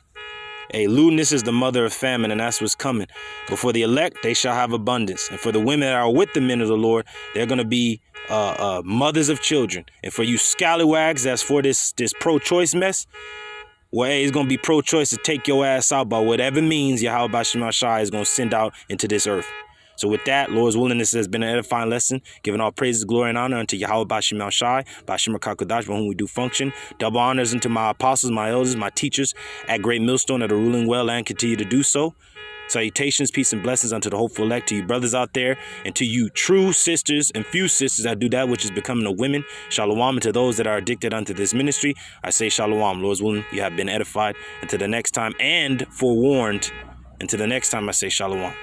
Speaker 1: hey, lewdness is the mother of famine, and that's what's coming. But for the elect, they shall have abundance. And for the women that are with the men of the Lord, they're going to be mothers of children. And for you scallywags, that's for this pro-choice mess, well, hey, it's going to be pro-choice to take your ass out by whatever means YAHAWAH BAHASHAM Shai is going to send out into this earth. So with that, Lord's willing, this has been an edifying lesson, giving all praises, glory, and honor unto YAHAWAH BAHASHAM Shai, BAHASHAM QADASH, by whom we do function. Double honors unto my apostles, my elders, my teachers at Great Millstone that are ruling well and continue to do so. Salutations, peace, and blessings unto the hopeful elect, to you brothers out there, and to you true sisters and few sisters that do that which is becoming a women. Shalawam, and to those that are addicted unto this ministry, I say shalawam. Lord's willing, you have been edified. Until the next time, and forewarned. Until the next time, I say shalawam.